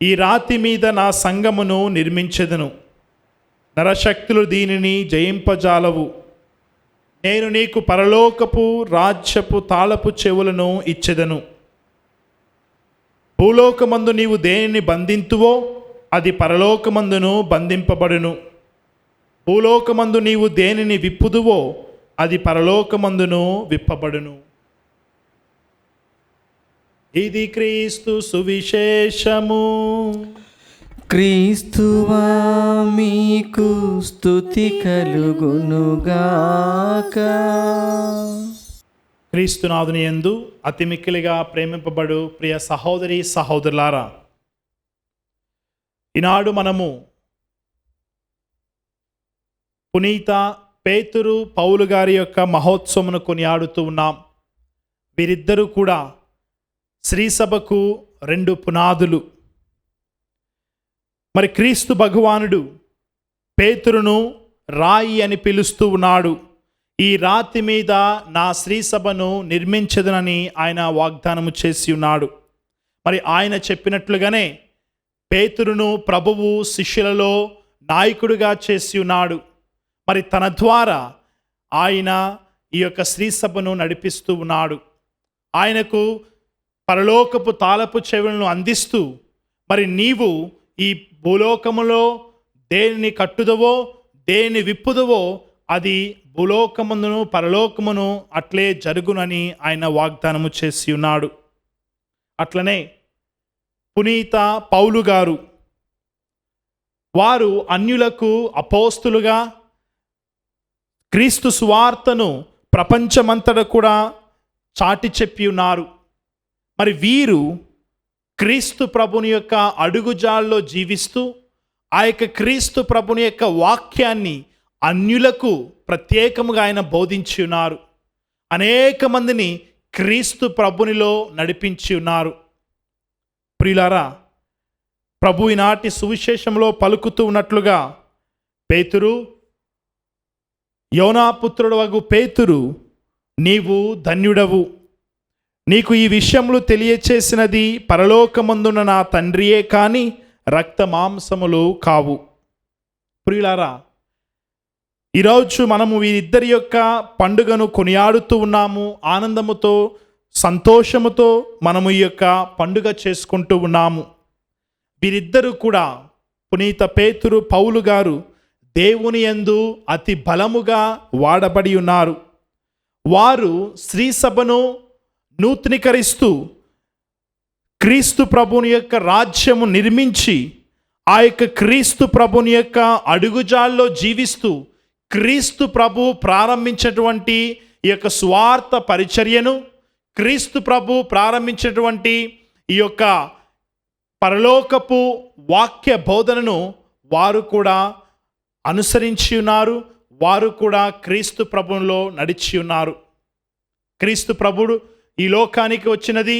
ఈ రాతి మీద నా సంఘమును నిర్మించెదను. నరశక్తులు దీనిని జయింపజాలవు. నేను నీకు పరలోకపు రాజ్యపు తాళపు చెవులను ఇచ్చెదను. భూలోకమందు నీవు దేనిని బంధింతువో అది పరలోకమందును బంధింపబడును. భూలోకమందు నీవు దేనిని విప్పుదువో అది పరలోకమందును విప్పబడును. ఇది క్రీస్తు సువిశేషము. క్రీస్తువా మీకు స్తుతి కలుగునుగాక. క్రీస్తునాథుని యందు అతి మిక్కిలిగా ప్రేమింపబడు ప్రియ సహోదరి సహోదరులారా, ఈనాడు మనము పునీత పేతురు పౌలు గారి యొక్క మహోత్సవమును కొనియాడుతూ ఉన్నాం. వీరిద్దరూ కూడా శ్రీసభకు 2 పునాదులు. మరి క్రీస్తు భగవానుడు పేతురును రాయి అని పిలుస్తూ ఉన్నాడు. ఈ రాతి మీద నా శ్రీసభను నిర్మించదనని ఆయన వాగ్దానము చేసి ఉన్నాడు. మరి ఆయన చెప్పినట్లుగానే పేతురును ప్రభువు శిష్యులలో నాయకుడిగా చేసి ఉన్నాడు. మరి తన ద్వారా ఆయన ఈ యొక్క శ్రీసభను నడిపిస్తూ ఉన్నాడు. ఆయనకు పరలోకపు తాళపు చెవులను అందిస్తూ, మరి నీవు ఈ భూలోకములో దేనిని కట్టుదవో దేనిని విప్పుదవో అది భూలోకమును పరలోకమును అట్లే జరుగునని ఆయన వాగ్దానము చేసి ఉన్నాడు. అట్లనే పునీత పౌలు గారు, వారు అన్యులకు అపోస్తులుగా క్రీస్తు సువార్తను ప్రపంచమంతటా కూడా చాటి చెప్పి ఉన్నారు. మరి వీరు క్రీస్తు ప్రభుని యొక్క అడుగుజాల్లో జీవిస్తూ ఆ యొక్క క్రీస్తు ప్రభుని యొక్క వాక్యాన్ని అన్యులకు ప్రత్యేకముగా ఆయన బోధించి ఉన్నారు. అనేక మందిని క్రీస్తు ప్రభునిలో నడిపించి ఉన్నారు. ప్రియులారా, ప్రభు ఈనాటి సువిశేషంలో పలుకుతూ ఉన్నట్లుగా పేతురు, యోనాపుత్రుడు వగు పేతురు నీవు ధన్యుడవు. నీకు ఈ విషయములు తెలియచేసినది పరలోకమందున నా తండ్రియే కాని రక్త మాంసములు కావు. ప్రియులారా, ఈరోజు మనము వీరిద్దరి యొక్క పండుగను కొనియాడుతూ ఉన్నాము. ఆనందముతో, సంతోషముతో మనము ఈ యొక్క పండుగ చేసుకుంటూ ఉన్నాము. వీరిద్దరూ కూడా పునీత పేతురు, పౌలు గారు దేవుని యందు అతి బలముగా వాడబడి ఉన్నారు. వారు శ్రీసభను నూతనీకరిస్తూ క్రీస్తు ప్రభుని యొక్క రాజ్యము నిర్మించి ఆ యొక్క క్రీస్తు ప్రభుని యొక్క అడుగుజాల్లో జీవిస్తూ క్రీస్తు ప్రభు ప్రారంభించినటువంటి ఈ యొక్క స్వార్థ పరిచర్యను, క్రీస్తు ప్రభు ప్రారంభించినటువంటి ఈ యొక్క పరలోకపు వాక్య బోధనను వారు కూడా అనుసరించి ఉన్నారు. వారు కూడా క్రీస్తు ప్రభువులో నడిచి ఉన్నారు. క్రీస్తు ప్రభుడు ఈ లోకానికి వచ్చినది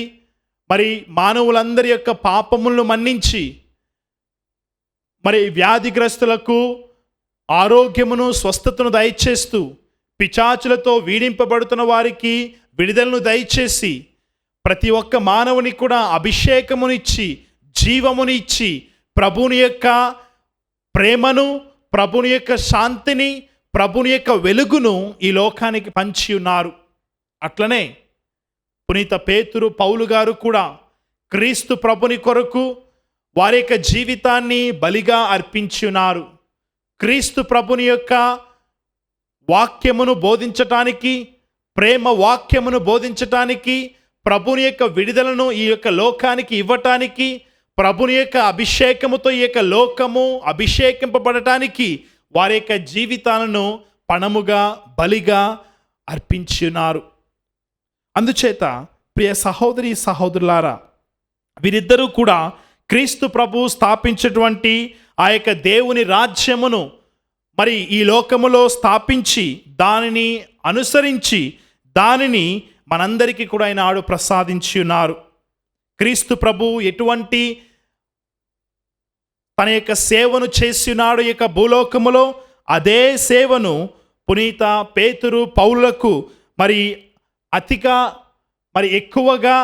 మరి మానవులందరి యొక్క పాపములను మన్నించి మరి వ్యాధిగ్రస్తులకు ఆరోగ్యమును, స్వస్థతను దయచేస్తూ పిశాచులతో వీడింపబడుతున్న వారికి విడుదలను దయచేసి ప్రతి ఒక్క మానవుని కూడా అభిషేకమునిచ్చి, జీవముని ఇచ్చి, ప్రభుని యొక్క ప్రేమను, ప్రభుని యొక్క శాంతిని, ప్రభుని యొక్క వెలుగును ఈ లోకానికి పంచి ఉన్నారు. అట్లనే పునీత పేతురు, పౌలు గారు కూడా క్రీస్తు ప్రభుని కొరకు వారి యొక్క జీవితాన్ని బలిగా అర్పించి ఉన్నారు. క్రీస్తు ప్రభుని యొక్క వాక్యమును బోధించటానికి, ప్రేమ వాక్యమును బోధించటానికి, ప్రభుని యొక్క విడుదలను ఈ యొక్క లోకానికి ఇవ్వటానికి, ప్రభుని యొక్క అభిషేకముతో ఈ యొక్క లోకము అభిషేకింపబడటానికి వారి యొక్క జీవితాలను పణముగా, బలిగా అర్పించి ఉన్నారు. అందుచేత ప్రియ సహోదరి సహోదరులారా, వీరిద్దరూ కూడా క్రీస్తు ప్రభు స్థాపించినటువంటి ఆ యొక్క దేవుని రాజ్యమును మరి ఈ లోకములో స్థాపించి దానిని అనుసరించి దానిని మనందరికీ కూడా ఈనాడు ప్రసాదించి ఉన్నారు. క్రీస్తు ప్రభు ఎటువంటి తన యొక్క సేవను చేసి ఉన్నాడు ఈ యొక్క భూలోకములో, అదే సేవను పునీత పేతురు, పౌలులకు మరి అతిగా మరి ఎక్కువగా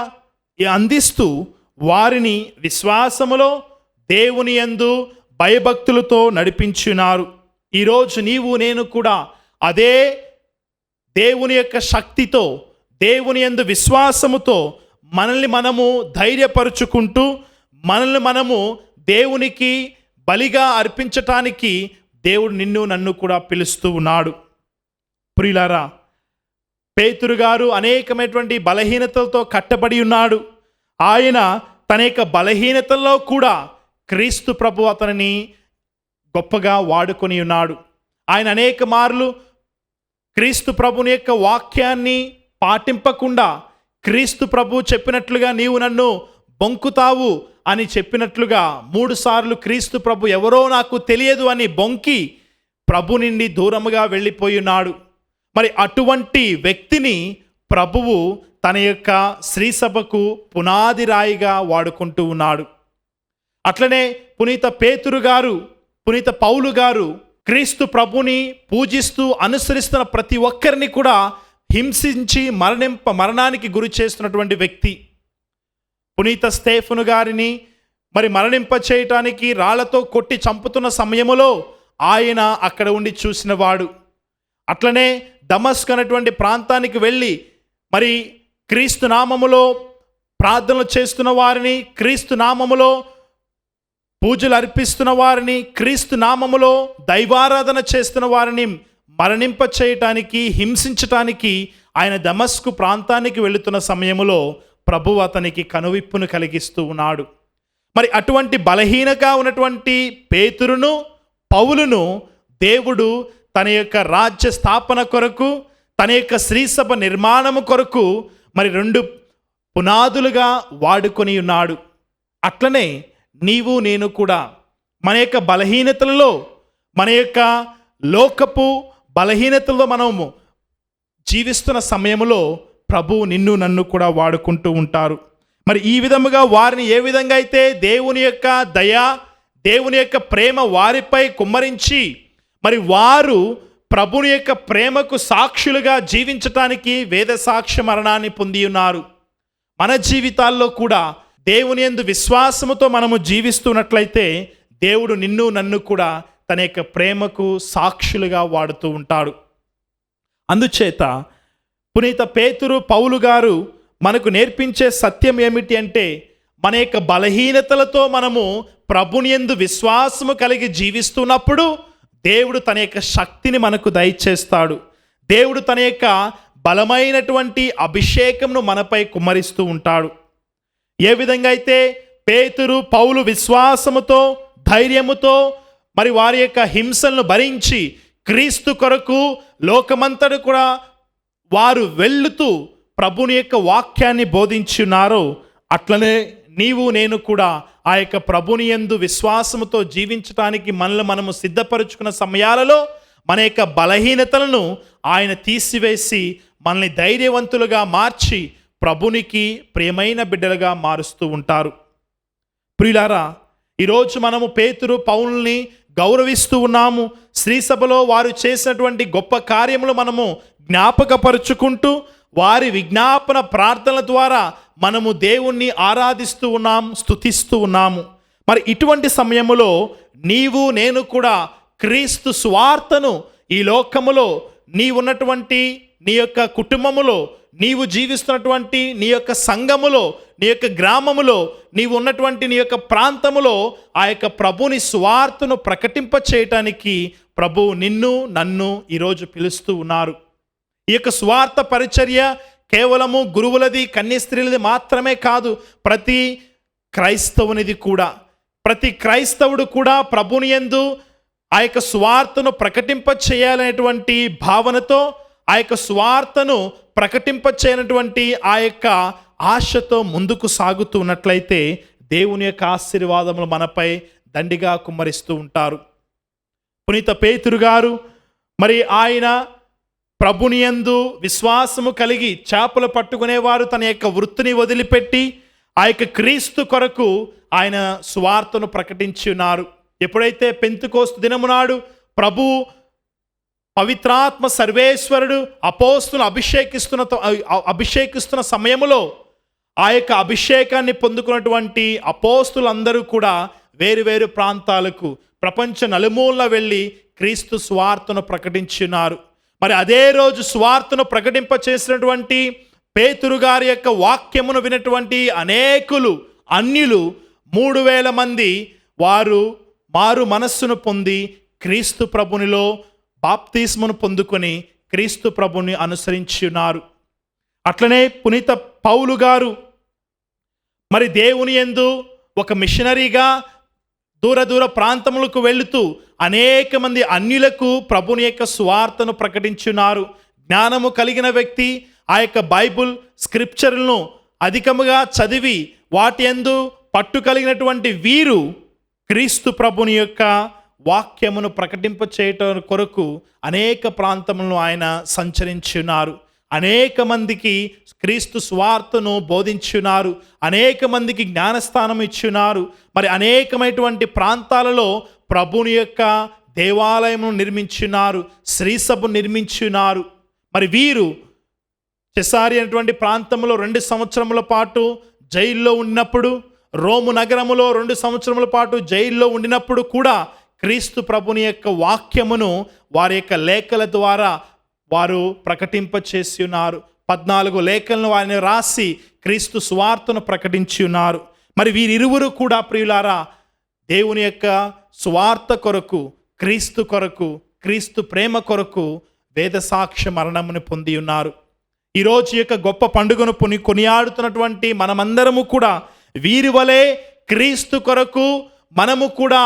అందిస్తూ వారిని విశ్వాసములో, దేవుని యందు భయభక్తులతో నడిపించున్నారు. ఈరోజు నీవు నేను కూడా అదే దేవుని యొక్క శక్తితో, దేవుని యందు విశ్వాసముతో మనల్ని మనము ధైర్యపరుచుకుంటూ మనల్ని మనము దేవునికి బలిగా అర్పించటానికి దేవుడు నిన్ను నన్ను కూడా పిలుస్తూ ఉన్నాడు. ప్రియులారా, పేతురు గారు అనేకమైనటువంటి బలహీనతలతో కట్టబడి ఉన్నాడు. ఆయన తన యొక్క బలహీనతల్లో కూడా క్రీస్తు ప్రభు అతనిని గొప్పగా వాడుకొని ఉన్నాడు. ఆయన అనేక మార్లు క్రీస్తు ప్రభుని యొక్క వాక్యాన్ని పాటింపకుండా క్రీస్తు ప్రభు చెప్పినట్లుగా నీవు నన్ను బొంకుతావు అని చెప్పినట్లుగా 3 సార్లు క్రీస్తు ప్రభు ఎవరో నాకు తెలియదు అని బొంకి ప్రభు నుండి దూరముగా వెళ్ళిపోయి ఉన్నాడు. మరి అటువంటి వ్యక్తిని ప్రభువు తన యొక్క శ్రీసభకు పునాది రాయిగా వాడుకుంటూ ఉన్నాడు. అట్లనే పునీత పేతురు గారు, పునీత పౌలు గారు క్రీస్తు ప్రభుని పూజిస్తూ అనుసరిస్తున్న ప్రతి ఒక్కరిని కూడా హింసించి మరణానికి గురి చేస్తున్నటువంటి వ్యక్తి. పునీత స్టేఫెను గారిని మరి మరణింప చేయటానికి రాళ్లతో కొట్టి చంపుతున్న సమయములో ఆయన అక్కడ ఉండి చూసినవాడు. అట్లనే దమస్కు అనేటువంటి ప్రాంతానికి వెళ్ళి మరి క్రీస్తు నామములో ప్రార్థనలు చేస్తున్న వారిని, క్రీస్తు నామములో పూజలు అర్పిస్తున్న వారిని, క్రీస్తు నామములో దైవారాధన చేస్తున్న వారిని మరణింప చేయటానికి, హింసించటానికి ఆయన దమస్కు ప్రాంతానికి వెళుతున్న సమయములో ప్రభువు అతనికి కనువిప్పును కలిగిస్తూ ఉన్నాడు. మరి అటువంటి బలహీనగా ఉన్నటువంటి పేతురును, పౌలును దేవుడు తన యొక్క రాజ్య స్థాపన కొరకు, తన యొక్క శ్రీసభ నిర్మాణము కొరకు మరి 2 పునాదులుగా వాడుకొని ఉన్నాడు. అట్లనే నీవు నేను కూడా మన యొక్క బలహీనతలలో, మన యొక్క లోకపు బలహీనతల్లో మనము జీవిస్తున్న సమయంలో ప్రభువు నిన్ను నన్ను కూడా వాడుకుంటూ ఉంటారు. మరి ఈ విధముగా వారిని ఏ విధంగా అయితే దేవుని యొక్క దయ, దేవుని యొక్క ప్రేమ వారిపై కుమ్మరించి మరి వారు ప్రభుని యొక్క ప్రేమకు సాక్షులుగా జీవించటానికి వేద సాక్ష్య మరణాన్ని పొంది ఉన్నారు. మన జీవితాల్లో కూడా దేవుని యందు విశ్వాసముతో మనము జీవిస్తున్నట్లయితే దేవుడు నిన్ను నన్ను కూడా తన యొక్క ప్రేమకు సాక్షులుగా వాడుతూ ఉంటాడు. అందుచేత పునీత పేతురు పౌలు గారు మనకు నేర్పించే సత్యం ఏమిటి అంటే, మన యొక్క బలహీనతలతో మనము ప్రభుని యందు విశ్వాసము కలిగి జీవిస్తున్నప్పుడు దేవుడు తన యొక్క శక్తిని మనకు దయచేస్తాడు. దేవుడు తన యొక్క బలమైనటువంటి అభిషేకంను మనపై కుమ్మరిస్తూ ఉంటాడు. ఏ విధంగా అయితే పేతురు పౌలు విశ్వాసముతో ధైర్యముతో మరి వారి యొక్క హింసలను భరించి క్రీస్తు కొరకు లోకమంతడు కూడా వారు వెళ్ళుతూ ప్రభుని యొక్క వాక్యాన్ని బోధించున్నారో, అట్లనే నీవు నేను కూడా ఆ యొక్క ప్రభుని యందు విశ్వాసముతో జీవించటానికి మనల్ని మనము సిద్ధపరుచుకున్న సమయాలలో మన యొక్క బలహీనతలను ఆయన తీసివేసి మనల్ని ధైర్యవంతులుగా మార్చి ప్రభునికి ప్రియమైన బిడ్డలుగా మారుస్తూ ఉంటారు. ప్రియులారా, ఈరోజు మనము పేతురు పౌలుని గౌరవిస్తూ ఉన్నాము. శ్రీసభలో వారు చేసినటువంటి గొప్ప కార్యములు మనము జ్ఞాపకపరుచుకుంటూ వారి విజ్ఞాపన ప్రార్థనల ద్వారా మనము దేవుణ్ణి ఆరాధిస్తూ ఉన్నాము, స్తుతిస్తూ ఉన్నాము. మరి ఇటువంటి సమయములో నీవు నేను కూడా క్రీస్తు సువార్తను ఈ లోకములో నీవున్నటువంటి నీ యొక్క కుటుంబములో, నీవు జీవిస్తున్నటువంటి నీ యొక్క సంఘములో, నీ యొక్క గ్రామములో, నీవు ఉన్నటువంటి నీ యొక్క ప్రాంతములో ఆ యొక్క ప్రభుని సువార్తను ప్రకటింప చేయటానికి ప్రభువు నిన్ను నన్ను ఈరోజు పిలుస్తూ ఉన్నారు. ఈ యొక్క స్వార్థ పరిచర్య కేవలము గురువులది, కన్యస్త్రీలది మాత్రమే కాదు, ప్రతి క్రైస్తవునిది కూడా. ప్రతి క్రైస్తవుడు కూడా ప్రభుని యందు ఆ యొక్క స్వార్థను ప్రకటింప చేయాలనేటువంటి భావనతో, ఆ యొక్క స్వార్థను ప్రకటింప చేయనటువంటి ఆ యొక్క ఆశతో ముందుకు సాగుతూ ఉన్నట్లయితే దేవుని యొక్క ఆశీర్వాదములు మనపై దండిగా కుమ్మరిస్తూ ఉంటారు. పునీత పేతురు గారు మరి ఆయన ప్రభుని యందు విశ్వాసము కలిగి చేపలు పట్టుకునేవారు తన యొక్క వృత్తిని వదిలిపెట్టి ఆ యొక్క క్రీస్తు కొరకు ఆయన సువార్తను ప్రకటించి ఉన్నారు. ఎప్పుడైతే పెంతెకోస్తు దినమునాడు ప్రభు పవిత్రాత్మ సర్వేశ్వరుడు అపోస్తులను అభిషేకిస్తున్న సమయంలో ఆ యొక్క అభిషేకాన్ని పొందుకున్నటువంటి అపోస్తులందరూ కూడా వేరు వేరు ప్రాంతాలకు, ప్రపంచ నలుమూలన వెళ్ళి క్రీస్తు సువార్తను ప్రకటించున్నారు. మరి అదే రోజు సువార్తను ప్రకటింప చేసినటువంటి పేతురు గారి యొక్క వాక్యమును వినటువంటి అనేకులు అన్యులు 3000 మంది వారు మారు మనస్సును పొంది క్రీస్తు ప్రభునిలో బాప్తిస్మను పొందుకొని క్రీస్తు ప్రభుని అనుసరించి ఉన్నారు. అట్లనే పునీత పౌలు గారు మరి దేవుని యందు ఒక మిషనరీగా దూర ప్రాంతములకు వెళుతూ అనేక మంది అన్యులకు ప్రభుని యొక్క సువార్తను ప్రకటించున్నారు. జ్ఞానము కలిగిన వ్యక్తి ఆ యొక్క బైబుల్ స్క్రిప్చర్లను అధికముగా చదివి వాటి యందు పట్టు కలిగినటువంటి వీరు క్రీస్తు ప్రభుని యొక్క వాక్యమును ప్రకటింప చేయటం కొరకు అనేక ప్రాంతములను ఆయన సంచరించున్నారు. అనేక మందికి క్రీస్తు సువార్తను బోధించున్నారు. అనేక మందికి జ్ఞానస్థానం ఇచ్చున్నారు. మరి అనేకమైనటువంటి ప్రాంతాలలో ప్రభుని యొక్క దేవాలయమును నిర్మించున్నారు, శ్రీసభను నిర్మించున్నారు. మరి వీరు చెసారి అనేటువంటి ప్రాంతంలో 2 సంవత్సరముల పాటు జైల్లో ఉన్నప్పుడు, రోము నగరములో 2 సంవత్సరముల పాటు జైల్లో ఉండినప్పుడు కూడా క్రీస్తు ప్రభుని యొక్క వాక్యమును వారి యొక్క లేఖల ద్వారా వారు ప్రకటింప చేసి ఉన్నారు. 14 లేఖలను ఆయన రాసి క్రీస్తు సువార్తను ప్రకటించి ఉన్నారు. మరి వీరిరువురు కూడా ప్రియులారా దేవుని యొక్క సువార్త కొరకు, క్రీస్తు కొరకు, క్రీస్తు ప్రేమ కొరకు వేద సాక్ష్య మరణమును పొంది ఉన్నారు. ఈరోజు యొక్క గొప్ప పండుగను కొనియాడుతున్నటువంటి మనమందరము కూడా వీరి వలె క్రీస్తు కొరకు మనము కూడా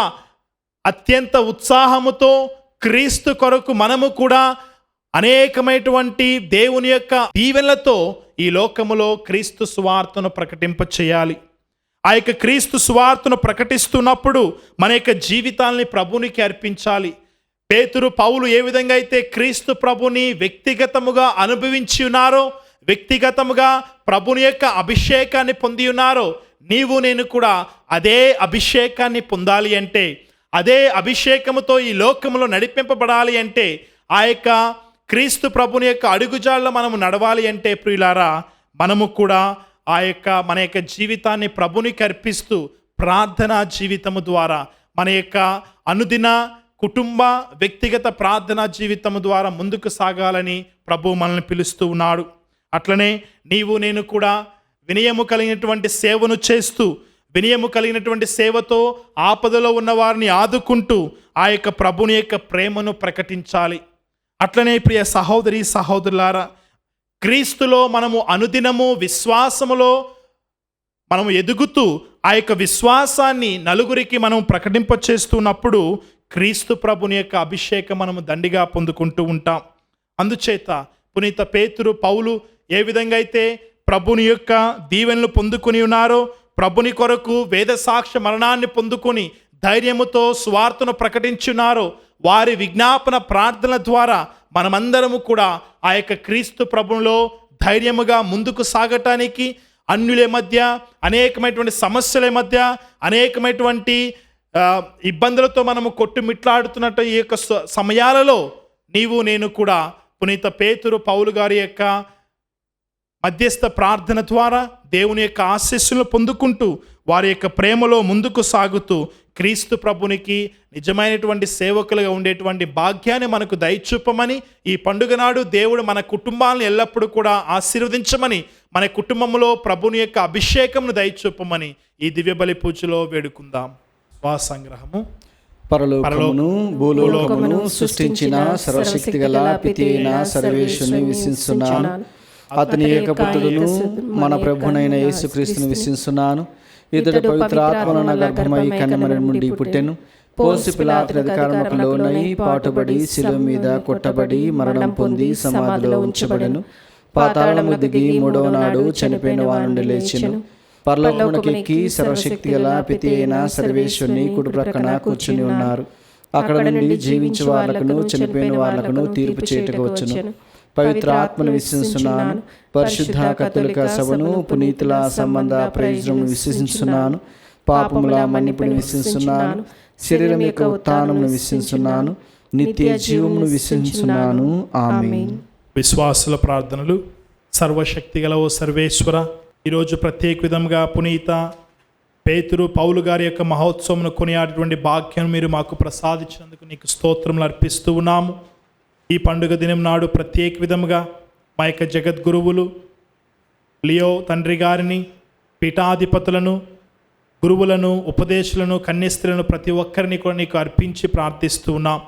అత్యంత ఉత్సాహముతో క్రీస్తు కొరకు మనము కూడా అనేకమైనటువంటి దేవుని యొక్క దీవెనలతో ఈ లోకములో క్రీస్తు సువార్తను ప్రకటింప చేయాలి. ఆ యొక్క క్రీస్తు సువార్తను ప్రకటిస్తున్నప్పుడు మన యొక్క జీవితాల్ని ప్రభునికి అర్పించాలి. పేతురు పౌలు ఏ విధంగా అయితే క్రీస్తు ప్రభుని వ్యక్తిగతముగా అనుభవించి ఉన్నారో, వ్యక్తిగతముగా ప్రభుని యొక్క అభిషేకాన్ని పొంది ఉన్నారో, నీవు నేను కూడా అదే అభిషేకాన్ని పొందాలి అంటే, అదే అభిషేకముతో ఈ లోకములో నడిపింపబడాలి అంటే ఆ యొక్క క్రీస్తు ప్రభుని యొక్క అడుగుజాడలో మనము నడవాలి అంటే ప్రియులారా, మనము కూడా ఆ యొక్క మన యొక్క జీవితాన్ని ప్రభునికి అర్పిస్తూ ప్రార్థనా జీవితము ద్వారా మన యొక్క అనుదిన కుటుంబ వ్యక్తిగత ప్రార్థనా జీవితము ద్వారా ముందుకు సాగాలని ప్రభు మనల్ని పిలుస్తూ ఉన్నాడు. అట్లనే నీవు నేను కూడా వినయము కలిగినటువంటి సేవను చేస్తూ, వినయము కలిగినటువంటి సేవతో ఆపదలో ఉన్న వారిని ఆదుకుంటూ ఆ యొక్క ప్రభుని యొక్క ప్రేమను ప్రకటించాలి. అట్లనే ప్రియ సహోదరి సహోదరులారా, క్రీస్తులో మనము అనుదినము విశ్వాసములో మనము ఎదుగుతూ ఆ యొక్క విశ్వాసాన్ని నలుగురికి మనం ప్రకటింపచేస్తున్నప్పుడు క్రీస్తు ప్రభుని యొక్క అభిషేకం మనము దండిగా పొందుకుంటూ ఉంటాం. అందుచేత పునీత పేతురు, పౌలు ఏ విధంగా అయితే ప్రభుని యొక్క దీవెనలు పొందుకుని ఉన్నారో, ప్రభుని కొరకు వేద సాక్ష్య మరణాన్ని పొందుకొని ధైర్యముతో స్వార్థను ప్రకటించున్నారో, వారి విజ్ఞాపన ప్రార్థనల ద్వారా మనమందరము కూడా ఆ యొక్క క్రీస్తు ప్రభువులో ధైర్యముగా ముందుకు సాగటానికి, అన్యుల మధ్య అనేకమైనటువంటి సమస్యల మధ్య అనేకమైనటువంటి ఇబ్బందులతో మనము కొట్టుమిట్లాడుతున్నట్టు ఈ యొక్క సమయాలలో నీవు నేను కూడా పునీత పేతురు, పౌలు గారి యొక్క మధ్యస్థ ప్రార్థన ద్వారా దేవుని యొక్క ఆశీస్సులను పొందుకుంటూ వారి యొక్క ప్రేమలో ముందుకు సాగుతూ క్రీస్తు ప్రభునికి నిజమైనటువంటి సేవకులుగా ఉండేటువంటి భాగ్యాన్ని మనకు దయచూపమని, ఈ పండుగ నాడు దేవుడు మన కుటుంబాలను ఎల్లప్పుడూ కూడా ఆశీర్వదించమని, మన కుటుంబంలో ప్రభుని యొక్క అభిషేకంను దయచూపమని ఈ దివ్య బలి పూజలో వేడుకుందాం. సంగ్రహము. పరలోకమును భూలోకమును సృష్టించిన సర్వశక్తి గల పితి అయిన సర్వేశ్వరుని విశ్వసిస్తున్నాను. అతని ఏకపుత్రుడును మన ప్రభునైన యేసుక్రీస్తుని విశ్వసిస్తున్నాను. ఇతడు పవిత్రాత్మన గర్భమై కన్యమరి నుండి పుట్టెను. పోసి పిలాతు అధికారములకు లోనై పాటుబడి శిలువ మీద కొట్టబడి మరణం పొంది సమాధిలో ఉంచబడెను. పాతాళము దిగి మూడవ నాడు చనిపోయిన వారి నుండి లేచెను. పరలోకమునకెక్కి సర్వశక్తి గల పితి అయిన సర్వేశ్వరుని కుడి ప్రక్కన కూర్చుని ఉన్నారు. అక్కడ నుండి జీవించే వాళ్ళకును చనిపోయిన వాళ్ళకును తీర్పు చేయుటకు వచ్చును. పవిత్ర ఆత్మను విశ్వసిస్తున్నాను. పరిశుద్ధ కథోలిక సభను, పునీతుల సంబంధ ప్రయోజనమును విశ్వసిస్తున్నాను. పాపముల మన్నిపుని విశ్వసిస్తున్నాను. శరీరం యొక్క ఉత్థానమును విశ్వసిస్తున్నాను. నిత్య జీవమును విశ్వసిస్తున్నాను. ఆమేన్. విశ్వాసుల ప్రార్థనలు. సర్వశక్తి గల ఓ సర్వేశ్వర, ఈరోజు ప్రత్యేక విధంగా పునీత పేతురు, పౌలు గారి యొక్క మహోత్సవంను కొనియాడేటువంటి భాగ్యం మీరు మాకు ప్రసాదించినందుకు నీకు స్తోత్రములు అర్పిస్తూ ఉన్నాము. ఈ పండుగ దినం నాడు ప్రత్యేక విధముగా మా యొక్క జగద్గురువులు లియో తండ్రి గారిని, పీఠాధిపతులను, గురువులను, ఉపదేశులను, కన్యస్త్రీలను ప్రతి ఒక్కరిని కూడా నీకు అర్పించి ప్రార్థిస్తూ ఉన్నాం.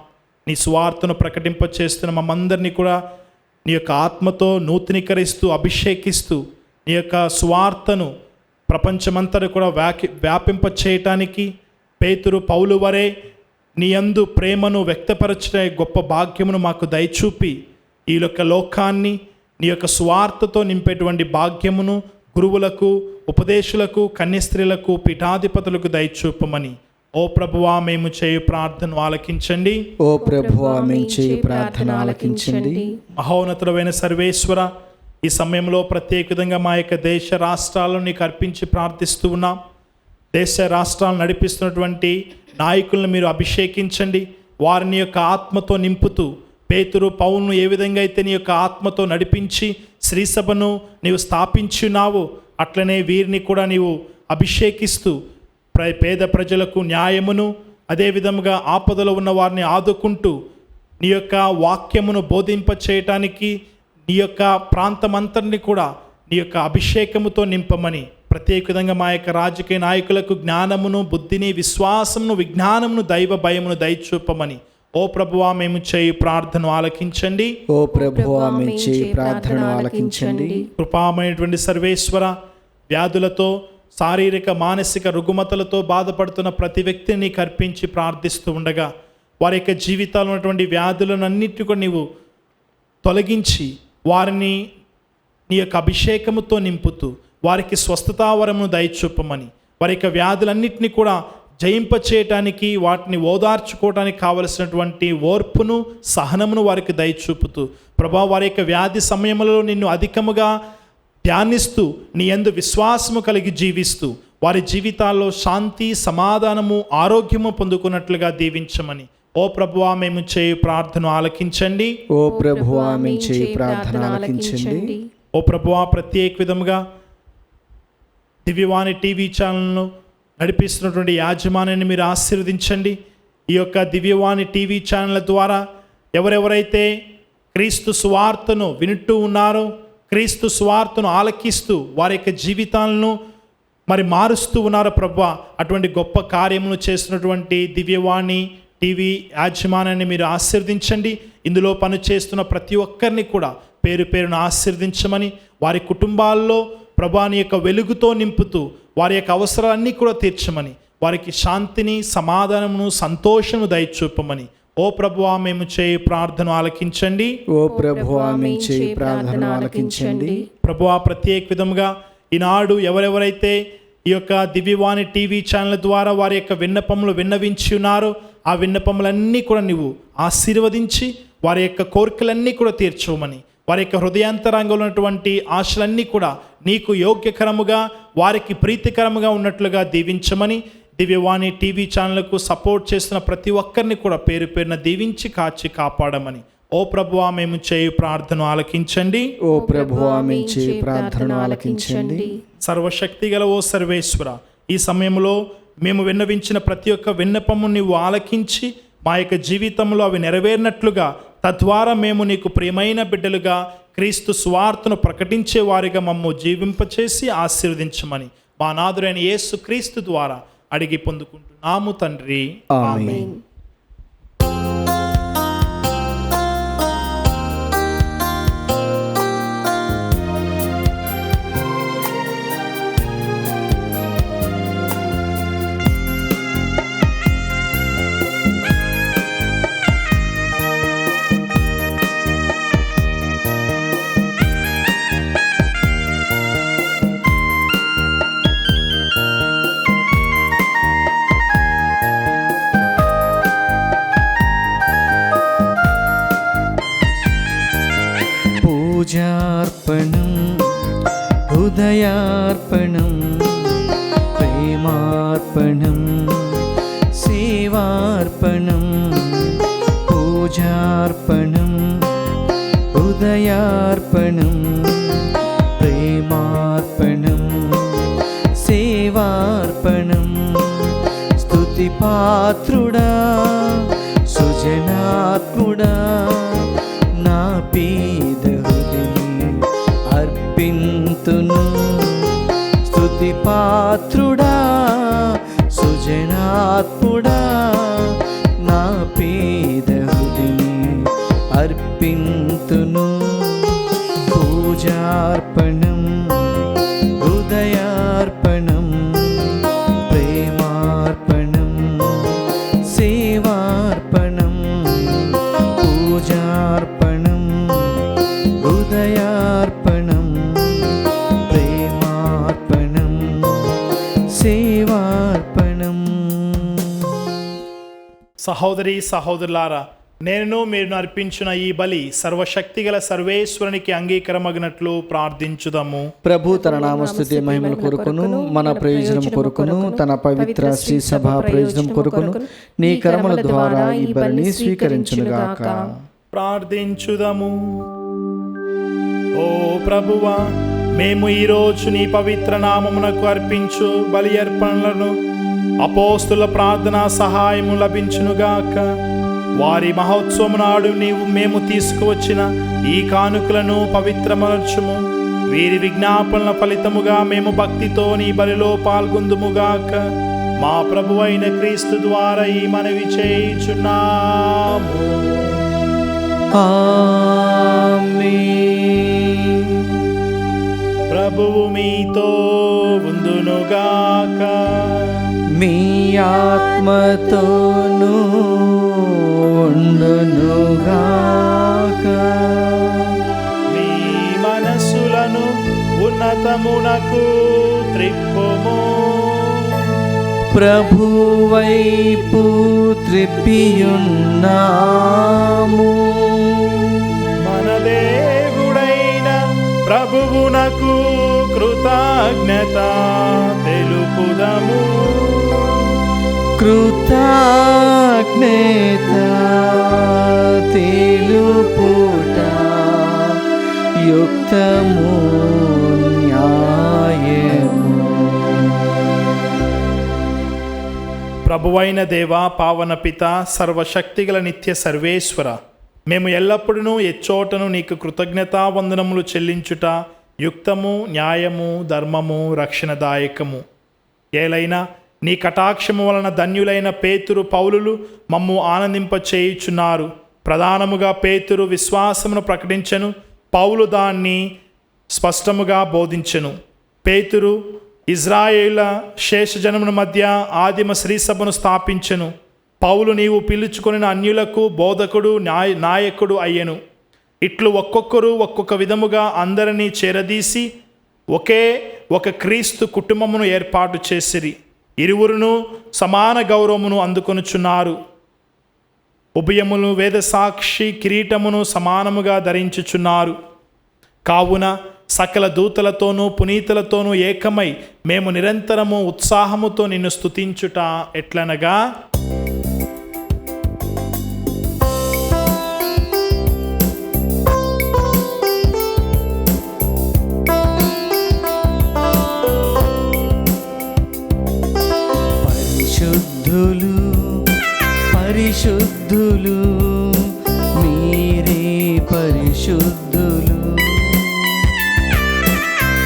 నీ స్వార్థను ప్రకటింపచేస్తున్న మమ్మందరినీ కూడా నీ యొక్క ఆత్మతో నూతనీకరిస్తూ అభిషేకిస్తూ నీ యొక్క స్వార్థను ప్రపంచమంతటా కూడా వ్యాపింప చేయటానికి పేతురు, పౌలు వరే నీ యందు ప్రేమను వ్యక్తపరచే గొప్ప భాగ్యమును మాకు దయచూపి ఈ యొక్క లోకాన్ని నీ యొక్క స్వార్థతో నింపేటువంటి భాగ్యమును గురువులకు, ఉపదేశులకు, కన్యస్త్రీలకు, పీఠాధిపతులకు దయచూపమని ఓ ప్రభువా మేము చేయు ప్రార్థన ఆలకించండి. ఓ ప్రభువా మేము చేయు ప్రార్థన ఆలకించండి. మహోన్నతుడైన సర్వేశ్వర, ఈ సమయంలో ప్రత్యేక విధంగా మా యొక్క దేశ రాష్ట్రాలను నీకు అర్పించి ప్రార్థిస్తూ ఉన్నాం. దేశ రాష్ట్రాలను నడిపిస్తున్నటువంటి నాయకులను మీరు అభిషేకించండి. వారిని యొక్క ఆత్మతో నింపుతూ పేతురు, పౌలును ఏ విధంగా అయితే నీ యొక్క ఆత్మతో నడిపించి శ్రీసభను నీవు స్థాపించున్నావో అట్లనే వీరిని కూడా నీవు అభిషేకిస్తూ పేద ప్రజలకు న్యాయమును, అదేవిధంగా ఆపదలో ఉన్న వారిని ఆదుకుంటూ నీ యొక్క వాక్యమును బోధింప చేయటానికి నీ యొక్క ప్రాంతమంతరిని కూడా నీ యొక్క అభిషేకముతో నింపమని ప్రత్యేక విధంగా మా యొక్క రాజకీయ నాయకులకు జ్ఞానమును, బుద్ధిని, విశ్వాసమును, విజ్ఞానమును, దైవ భయమును దయచూపమని ఓ ప్రభువా మేము చేయి ప్రార్థన ఆలకించండి. ఓ ప్రభువా మేము చేయి ప్రార్థన ఆలకించండి. కృపామైనటువంటి సర్వేశ్వర, వ్యాధులతో, శారీరక మానసిక రుగ్మతలతో బాధపడుతున్న ప్రతి వ్యక్తిని నీకు అర్పించి ప్రార్థిస్తూ ఉండగా వారి యొక్క జీవితాల్లో ఉన్నటువంటి వ్యాధులను అన్నిటి కూడా నీవు తొలగించి వారిని నీ యొక్క అభిషేకముతో నింపుతూ వారికి స్వస్థతావరమును దయచూపమని, వారి యొక్క వ్యాధులన్నింటినీ కూడా జయింపచేయటానికి, వాటిని ఓదార్చుకోవడానికి కావలసినటువంటి ఓర్పును, సహనమును వారికి దయచూపుతూ ప్రభా వారి యొక్క వ్యాధి సమయంలో నిన్ను అధికముగా ధ్యానిస్తూ నీ యందు విశ్వాసము కలిగి జీవిస్తూ వారి జీవితాల్లో శాంతి, సమాధానము, ఆరోగ్యము పొందుకున్నట్లుగా దీవించమని ఓ ప్రభువా మేము చేయు ప్రార్థన ఆలకించండి. ఓ ప్రభువా మేము చేయు ప్రార్థన ఆలకించండి. ఓ ప్రభువా ప్రత్యేక విధముగా దివ్యవాణి టీవీ ఛానల్ను నడిపిస్తున్నటువంటి యాజమాన్యాన్ని మీరు ఆశీర్వదించండి. ఈ యొక్క దివ్యవాణి టీవీ ఛానళ్ళ ద్వారా ఎవరెవరైతే క్రీస్తు సువార్తను వింటూ ఉన్నారో, క్రీస్తు సువార్తను ఆలకిస్తూ వారి యొక్క జీవితాలను మరి మారుస్తూ ఉన్నారో ప్రభువా, అటువంటి గొప్ప కార్యములు చేస్తున్నటువంటి దివ్యవాణి టీవీ యాజమాన్యాన్ని మీరు ఆశీర్వదించండి. ఇందులో పనిచేస్తున్న ప్రతి ఒక్కరిని కూడా పేరు పేరును ఆశీర్వదించమని, వారి కుటుంబాల్లో ప్రభువాని యొక్క వెలుగుతో నింపుతూ వారి యొక్క అవసరాలన్నీ కూడా తీర్చమని, వారికి శాంతిని, సమాధానమును, సంతోషము దయచూపమని ఓ ప్రభువా మేము చేయు ప్రార్థన ఆలకించండి. ఓ ప్రభువా మేము చేయు ప్రార్థన ఆలకించండి. ప్రభువా ప్రత్యేక విధముగా ఈనాడు ఎవరెవరైతే ఈ యొక్క దివ్యవాణి టీవీ ఛానల్ ద్వారా వారి యొక్క విన్నపములు విన్నవించి ఉన్నారో, ఆ విన్నపములన్నీ కూడా నువ్వు ఆశీర్వదించి వారి యొక్క కోరికలన్నీ కూడా తీర్చమని, వారి యొక్క హృదయాంతరంగంలో ఉన్నటువంటి ఆశలన్నీ కూడా నీకు యోగ్యకరముగా వారికి ప్రీతికరముగా ఉన్నట్లుగా దీవించమని, దివ్యవాణి టీవీ ఛానల్కు సపోర్ట్ చేస్తున్న ప్రతి ఒక్కరిని కూడా పేరు పేరున దీవించి కాచి కాపాడమని ఓ ప్రభువా మేము చేయు ప్రార్థన ఆలకించండి. ఓ ప్రభువా మేము చేయు ప్రార్థన ఆలకించండి. సర్వశక్తి గల ఓ సర్వేశ్వర, ఈ సమయంలో మేము విన్నవించిన ప్రతి ఒక్క విన్నపము నీవు ఆలకించి మా యొక్క జీవితంలో అవి నెరవేరినట్లుగా, తద్వారా మేము నీకు ప్రియమైన బిడ్డలుగా క్రీస్తు స్వార్థను ప్రకటించే వారిగా మమ్ము జీవింపచేసి ఆశీర్వదించమని మా నాథుడైన యేసు క్రీస్తు ద్వారా అడిగి పొందుకుంటున్నాము తండ్రి. ఆమేన్. పూజార్పణం, హృదయార్పణం, ప్రేమార్పణం, సేవార్పణం. పూజార్పణం, హృదయార్పణం, ప్రేమార్పణం, సేవార్పణం. స్తుతి పాత్రుడా, సుజనాత్ముడా, నా పీద అర్పింతును. స్తుతి పాత్రుడా, సుజనాత్ముడా, నా పేద హృదిని అర్పింతును. పూజార్పణం, హృదయార్పణం, ప్రేమార్పణం, సేవార్పణం. పూజార్పణం, హృదయార్పణం, ప్రేమార్పణం, సేవార్పణం. సహోదరి సహోదరులారా, నేను మీరు అర్పించిన ఈ బలి సర్వశక్తిగల సర్వేశ్వరునికి అంగీకారమగినట్లు ప్రార్థించుదాము. ప్రభు తన నామస్తుతి మహిమల కొరకును మన ప్రయోజనం కొరకును తన పవిత్ర శ్రీ సభ ప్రయోజనం కొరకును నీ కర్మల ద్వారా ఈ బలిని స్వీకరించునుగాక. ప్రార్థించుదాము. ఓ ప్రభువా, మేము ఈరోజు నీ పవిత్ర నామమునకు అర్పించు బలి అర్పణలను అపోస్తుల ప్రార్థనా సహాయము లభించునుగాక. వారి మహోత్సవం నాడు మేము తీసుకువచ్చిన ఈ కానుకలను పవిత్రమర్చుము. వీరి విజ్ఞాపనల ఫలితముగా మేము భక్తితో నీ బలిలో పాల్గొందుముగాక. మా ప్రభు అయిన క్రీస్తు ద్వారా ఈ మనవి చేయుచున్నాము. ఆమేన్. ప్రభువు మీతో ఉందునుగాక. మీ ఆత్మతోనూ ఉండునుగాక. మీ మనస్సులను ఉన్నతమునకు త్రిప్పుము. ప్రభువైపు త్రిప్పియున్నాము. మన దేవుడైన ప్రభువునకు కృతజ్ఞత తెలుపుదము. కృతజ్ఞత తేలుపుట యుక్తము న్యాయము. ప్రభువైన దేవా, పావన పిత, సర్వశక్తిగల నిత్య సర్వేశ్వర, మేము ఎల్లప్పుడూ ఎచ్చోటను నీకు కృతజ్ఞతావందనములు చెల్లించుట యుక్తము, న్యాయము, ధర్మము, రక్షణదాయకము. ఏలైనా నీ కటాక్షము వలన ధన్యులైన పేతురు, పౌలులు మమ్ము ఆనందింపచేయుచున్నారు. ప్రధానముగా పేతురు విశ్వాసమును ప్రకటించెను, పౌలు దాన్ని స్పష్టముగా బోధించెను. పేతురు ఇజ్రాయేళ్ల శేషజనముల మధ్య ఆదిమ శ్రీసభను స్థాపించెను. పౌలు నీవు పిలుచుకొనిన అన్యులకు బోధకుడు, నాయకుడు అయ్యెను. ఇట్లు ఒక్కొక్కరు ఒక్కొక్క విధముగా అందరినీ చేరదీసి ఒకే ఒక క్రీస్తు కుటుంబమును ఏర్పాటు చేసిరి. ఇరువురును సమాన గౌరవమును అందుకొనుచున్నారు. ఉభయములు వేద సాక్షి కిరీటమును సమానముగా ధరించుచున్నారు. కావున సకల దూతలతోనూ పునీతులతోనూ ఏకమై మేము నిరంతరము ఉత్సాహముతో నిన్ను స్తుతించుట ఎట్లనగా, పరిశుద్ధులు పరిశుద్ధులు మీరే పరిశుద్ధులు,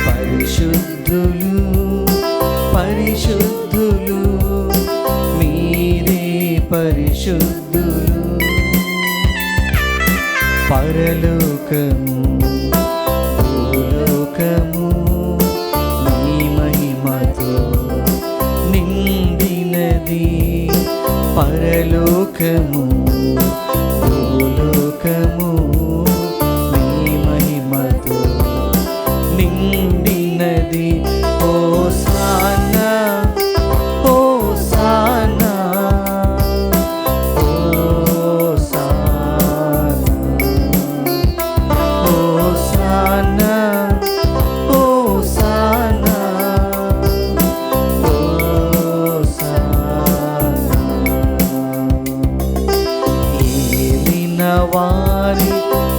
పరిశుద్ధులు పరిశుద్ధులు మీరే పరిశుద్ధులు. పరలోకము భూలోకము నీ మహిమతో నిండినది. పరలోకము భూలోకము నీ మహిమతో నిండినది. Hosanna hosanna hosanna hosanna hosanna. ఏలిన వారి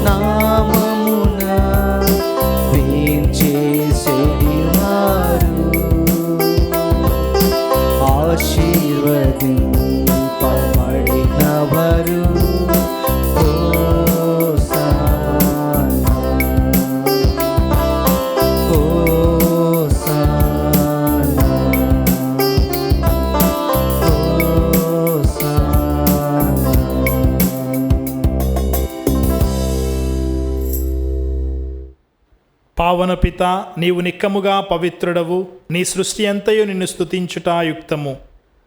నామమున వేంచేసేవారు ఆశీర్వదింపబడినవారు. Hosanna hosanna hosanna. పావన పిత, నీవు నిక్కముగా పవిత్రుడవు. నీ సృష్టి అంతయు నిన్ను స్తుతించుట యుక్తము.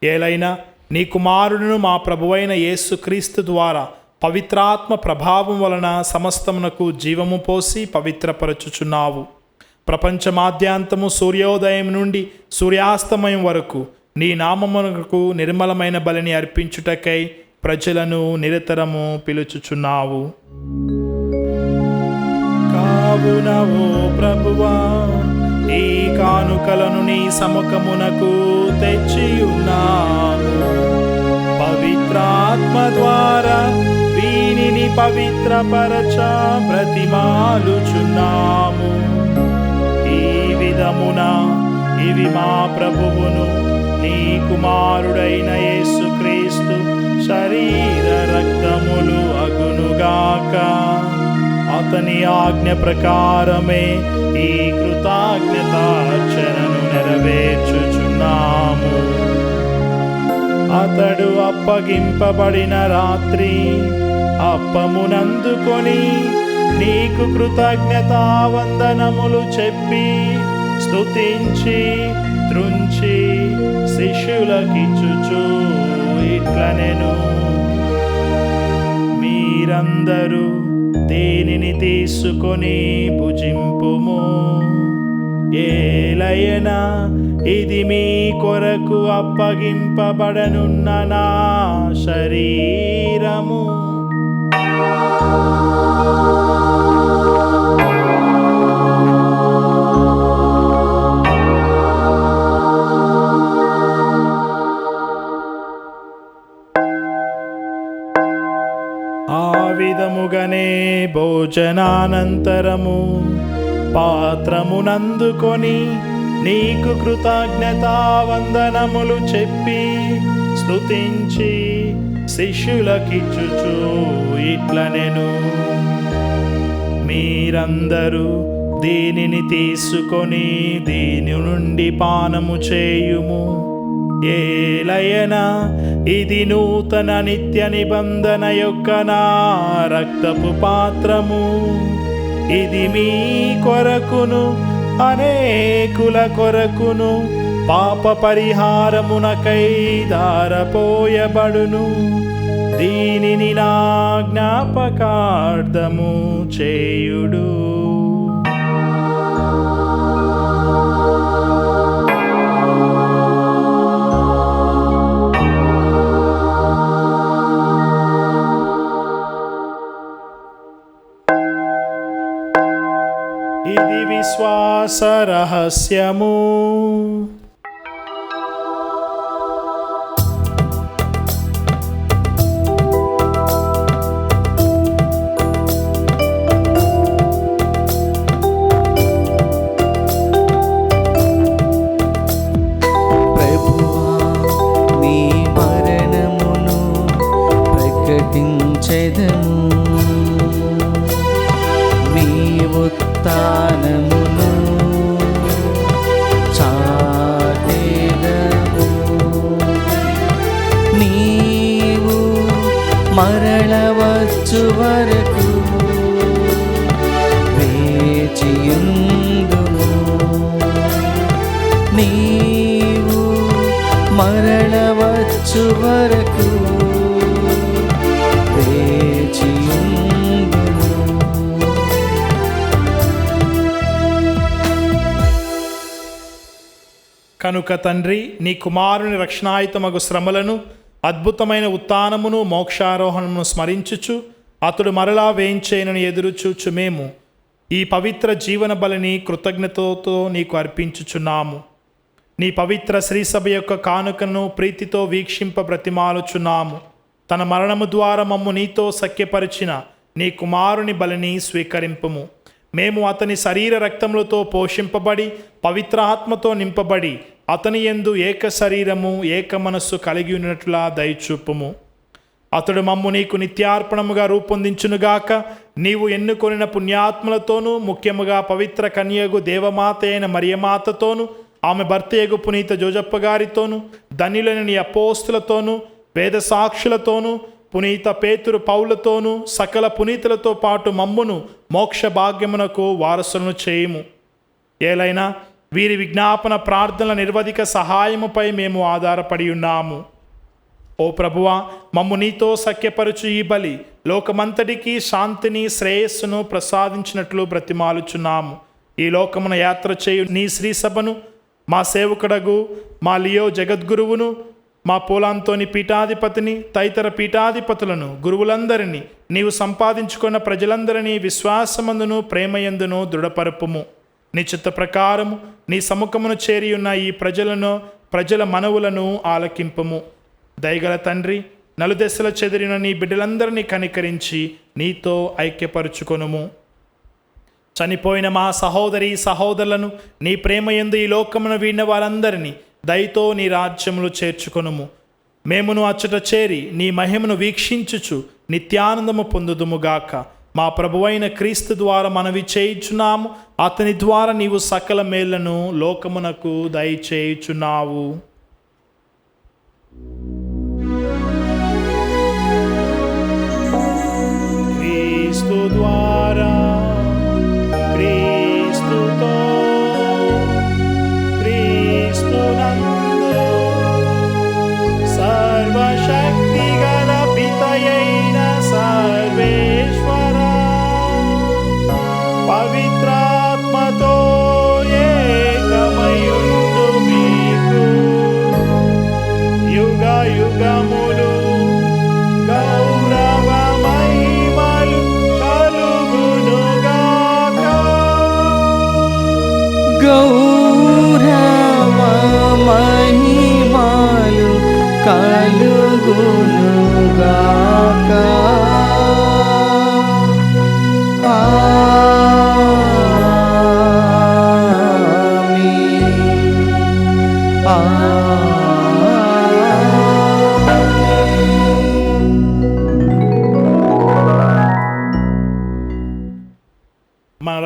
ఏలైనా నీ కుమారుడును మా ప్రభువైన యేసుక్రీస్తు ద్వారా పవిత్రాత్మ ప్రభావం వలన సమస్తమునకు జీవము పోసి పవిత్రపరచుచున్నావు. ప్రపంచమాద్యాంతము సూర్యోదయం నుండి సూర్యాస్తమయం వరకు నీ నామమునకు నిర్మలమైన బలిని అర్పించుటకై ప్రజలను నిరతరము పిలుచుచున్నావు. కావున ఓ ప్రభువా, ఈ కానుకలను నీ సముఖమునకు తెచ్చియున్నాము. పవిత్రాత్మ ద్వారా వీనిని పవిత్రపరచ బ్రతిమాలుచున్నాము. ఈ విధమున ఇవి మా ప్రభువును నీ కుమారుడైన యేసుక్రీస్తు శరీర రక్తములు అగునుగాక. అతని ఆజ్ఞ ప్రకారమే ఈ కృతజ్ఞతార్చనను నెరవేర్చుచున్నాము. అతడు అప్పగింపబడిన రాత్రి అప్పమునందుకొని నీకు కృతజ్ఞతావందనములు చెప్పి స్తుతించి త్రుంచి శిష్యులకిచ్చుచు ఇట్లనెను, మీరందరూ దీనిని తీసుకొని భుజింపుము. ఏలయనా ఇది మీ కొరకు అప్పగింపబడనున్న నా శరీరము. భోజనానంతరము పాత్రమునందుకొని నీకు కృతజ్ఞతావందనములు చెప్పి స్తుతించి శిష్యులకిచ్చుచు ఇట్లనెను, మీరందరూ దీనిని తీసుకొని దీని నుండి పానము చేయుము. ఏలయనా ఇది నూతన నిత్య నిబంధన యొక్క నా రక్తపు పాత్రము. ఇది మీ కొరకును అనేకుల కొరకును పాప పరిహారమునకై ధారపోయబడును. దీనిని నా జ్ఞాపకార్థము చేయుడు. ఇది విశ్వాస రహస్యము. ప్రభువా, నీ మరణమును ప్రకటించెదము, నీ ఉత్థానమును చాటెదము. నీవు మరలవచ్చు వరకు వేచియుందుము. నీవు మరలవచ్చు వరకు వేచియుందుము. కనుక తండ్రి, నీ కుమారుని రక్షణాయుతమగు శ్రమలను, అద్భుతమైన ఉత్థానమును, మోక్షారోహణమును స్మరించుచు అతడు మరలా వేయించేనని ఎదురుచూచు మేము ఈ పవిత్ర జీవన బలిని కృతజ్ఞతతో నీకు అర్పించుచున్నాము. నీ పవిత్ర శ్రీసభ యొక్క కానుకను ప్రీతితో వీక్షింప బ్రతిమాలుచున్నాము. తన మరణము ద్వారా మమ్ము నీతో సఖ్యపరిచిన నీ కుమారుని బలిని స్వీకరింపుము. మేము అతని శరీర రక్తములతో పోషింపబడి పవిత్ర ఆత్మతో నింపబడి అతని యందు ఏక శరీరము ఏక మనస్సు కలిగి ఉన్నట్లా దయచూపుము. అతడు మమ్ము నీకు నిత్యార్పణముగా రూపొందించునుగాక. నీవు ఎన్నుకొనిన పుణ్యాత్మలతోనూ, ముఖ్యముగా పవిత్ర కన్యగు దేవమాత అయిన మరియమాతతోనూ, ఆమె భర్తయగు పునీత జోజప్ప గారితోనూ, ధన్యులైన నీ అపోస్తులతోనూ, వేద సాక్షులతోనూ, పునీత పేతురు పౌలతోనూ, సకల పునీతులతో పాటు మమ్మును మోక్ష భాగ్యమునకు వారసులను చేయుము. ఏలైనా వీరి విజ్ఞాపన ప్రార్థనల నిర్వధిక సహాయముపై మేము ఆధారపడి ఉన్నాము. ఓ ప్రభువా, మమ్ము నీతో సఖ్యపరచు ఈ బలి లోకమంతటికీ శాంతిని, శ్రేయస్సును ప్రసాదించినట్లు బ్రతిమాలుచున్నాము. ఈ లోకమున యాత్ర చేయు నీ శ్రీసభను, మా సేవకుడగు మా లియో జగద్గురువును, మా పోలాంతోని పీఠాధిపతిని, తదితర పీఠాధిపతులను, గురువులందరినీ, నీవు సంపాదించుకున్న ప్రజలందరినీ విశ్వాసమందును ప్రేమయందును దృఢపరుపుము. నీ చిత్త ప్రకారము నీ సముఖమును చేరి ఉన్న ఈ ప్రజల మనవులను ఆలకింపుము. దయగల తండ్రి, నలుదెసల చెదిరిన నీ బిడ్డలందరినీ కనికరించి నీతో ఐక్యపరుచుకొనుము. చనిపోయిన మా సహోదరి సహోదరులను నీ ప్రేమయందు ఈ లోకమును వీడిన వారందరినీ దయతో నీ రాజ్యములు చేర్చుకొనుము. మేమును అచ్చట చేరి నీ మహిమను వీక్షించుచు నిత్యానందము పొందుదుముగాక. మా ప్రభువైన క్రీస్తు ద్వారా మనవి చేయుచున్నాము. అతని ద్వారా నీవు సకల మేళ్లను లోకమునకు దయచేయుచున్నావు. క్రీస్తు ద్వారా, క్రీస్తుతో, క్రీస్తునందు సర్వశక్తి గల పితయైన సర్వేశ్వర పవిత్రాత్మతో ఏకమయుండు మీకు యుగ యుగములు గౌరవ మహిమలు కలుగునుగాక. గౌరవ మహిమలు కలుగునుగాక.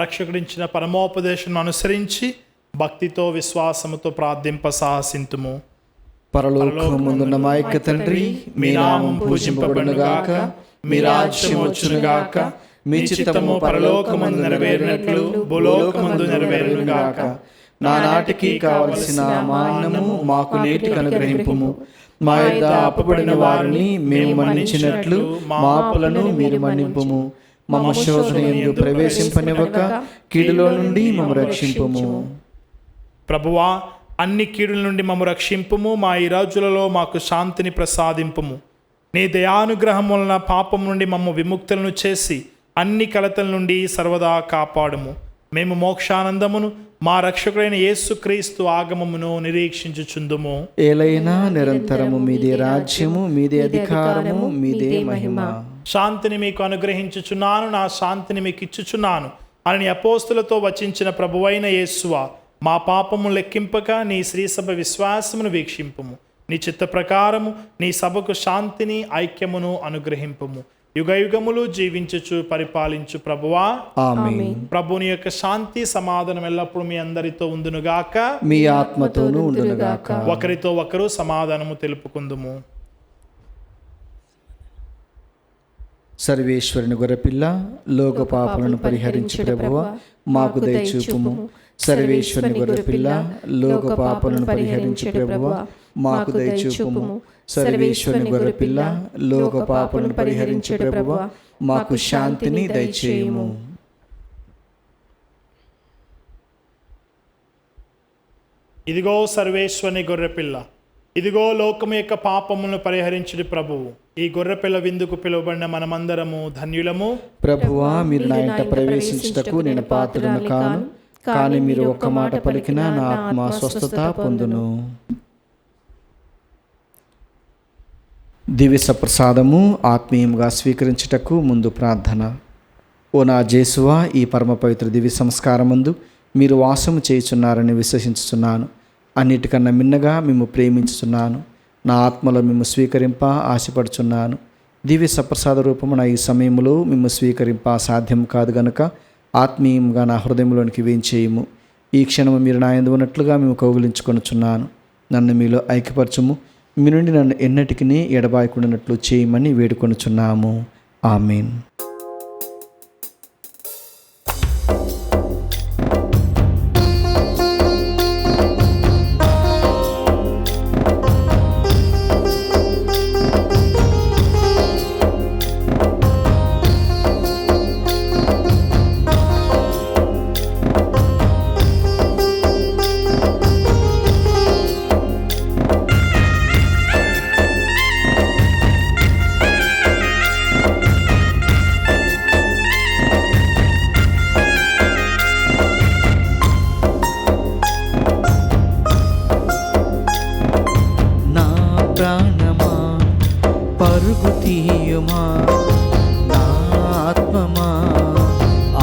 రక్షకుడించిన పరమోపదేశం అనుసరించి భక్తితో విశ్వాసముతో ప్రార్థింప సాహసింతుము. పరలోకమందున్న మా యొక్క తండ్రి, మీ నామం పూజింపబడునుగాక, మీ రాజ్యం వచ్చునుగాక, మీ చిత్తము పరలోకమందు నెరవేరినట్లు భూలోకమందు నెరవేరునుగాక. నానాటికి కావలసిన మా అన్నము మాకు నేటికి అనుగ్రహింపుము. మా యొద్ద అప్పుబడిన వారిని మేము మన్నించినట్లు మా అప్పులను మీరు మన్నింపుము. మమ్మ శోధన యందు ప్రవేశింపనివ్వక కీడులో నుండి మమ్మ రక్షింపుము. ప్రభువా, అన్ని కీడుల నుండి మమ్ము రక్షింపుము. మా ఈ రోజులలో మాకు శాంతిని ప్రసాదింపుము. నీ దయానుగ్రహం వలన పాపం నుండి మమ్ము విముక్తులను చేసి అన్ని కలతల నుండి సర్వదా కాపాడుము. మేము మోక్షానందమును మా రక్షకుడైన యేసుక్రీస్తు ఆగమమును నిరీక్షించుచుందుము. ఏలైనా నిరంతరము మీదే రాజ్యము, మీదే అధికారము, మీదే మహిమ. శాంతిని మీకు అనుగ్రహించుచున్నాను, నా శాంతిని మీకు ఇచ్చుచున్నాను అని అపోస్తులతో వచించిన ప్రభువైన యేసువా, మా పాపము లెక్కింపక నీ శ్రీసభ విశ్వాసమును వీక్షింపుము. నీ చిత్త ప్రకారము నీ సభకు శాంతిని ఐక్యమును అనుగ్రహింపుము. యుగయుగములు జీవించుచు పరిపాలించు ప్రభువా, ఆమేన్. ప్రభుని యొక్క శాంతి సమాధానం ఎల్లప్పుడూ మీ అందరితో ఉండునుగాక, మీ ఆత్మతోనూ ఉండునుగాక. ఒకరితో ఒకరు సమాధానము తెలుపుకుందుము. సర్వేశ్వరుని గొర్రెపిల్ల, లోక పాపలను పరిహరించు ప్రభువా, మాకు దయచూపుము. సర్వేశ్వరుని గొర్రెపిల్ల, లోక పాపలను పరిహరించు ప్రభువా, మాకు దయచూపుము. సర్వేశ్వరుని గొర్రెపిల్ల, లోక పాపలను పరిహరించు ప్రభువా, మాకు శాంతిని దయచేయుము. ఇదిగో సర్వేశ్వరుని గొర్రెపిల్ల, ఇదిగో లోకము యొక్క పాపములను పరిహరించుడి ప్రభువు. ఈ గొర్రెపిల్ల విందుకు పిలువబడిన మనమందరము ధన్యులము. ప్రభువా, మీరు నా ఇంట ప్రవేశించుటకు నేను పాత్రుడను కాను, కానీ మీరు ఒక్క మాట పలికినా నా ఆత్మ స్వస్థత పొందును. దివ్య సప్రసాదము ఆత్మీయంగా స్వీకరించుటకు ముందు ప్రార్థన. ఓ నా జేసువా, ఈ పరమ పవిత్ర దివ్య సంస్కారమందు మీరు వాసము చేయుచున్నారని విశ్వసించుచున్నాను. అన్నిటికన్నా మిన్నగా మేము ప్రేమించుచున్నాను. నా ఆత్మలో మేము స్వీకరింప ఆశపడుచున్నాను. దివ్య సప్రసాద రూపమున ఈ సమయంలో మేము స్వీకరింప సాధ్యం కాదు గనుక ఆత్మీయంగా నా హృదయంలోనికి వేయించేయము. ఈ క్షణము మీరు నా యందు ఉన్నట్లుగా మేము కౌగిలించుకొనుచున్నాను. నన్ను మీలో ఐక్యపరచుము. మీ నుండి నన్ను ఎన్నటికీ ఎడబాయకుండానట్లు చేయమని వేడుకొనుచున్నాము. ఆమేన్. ప్రాణమా పరుగు తీయుమా, నా ఆత్మమా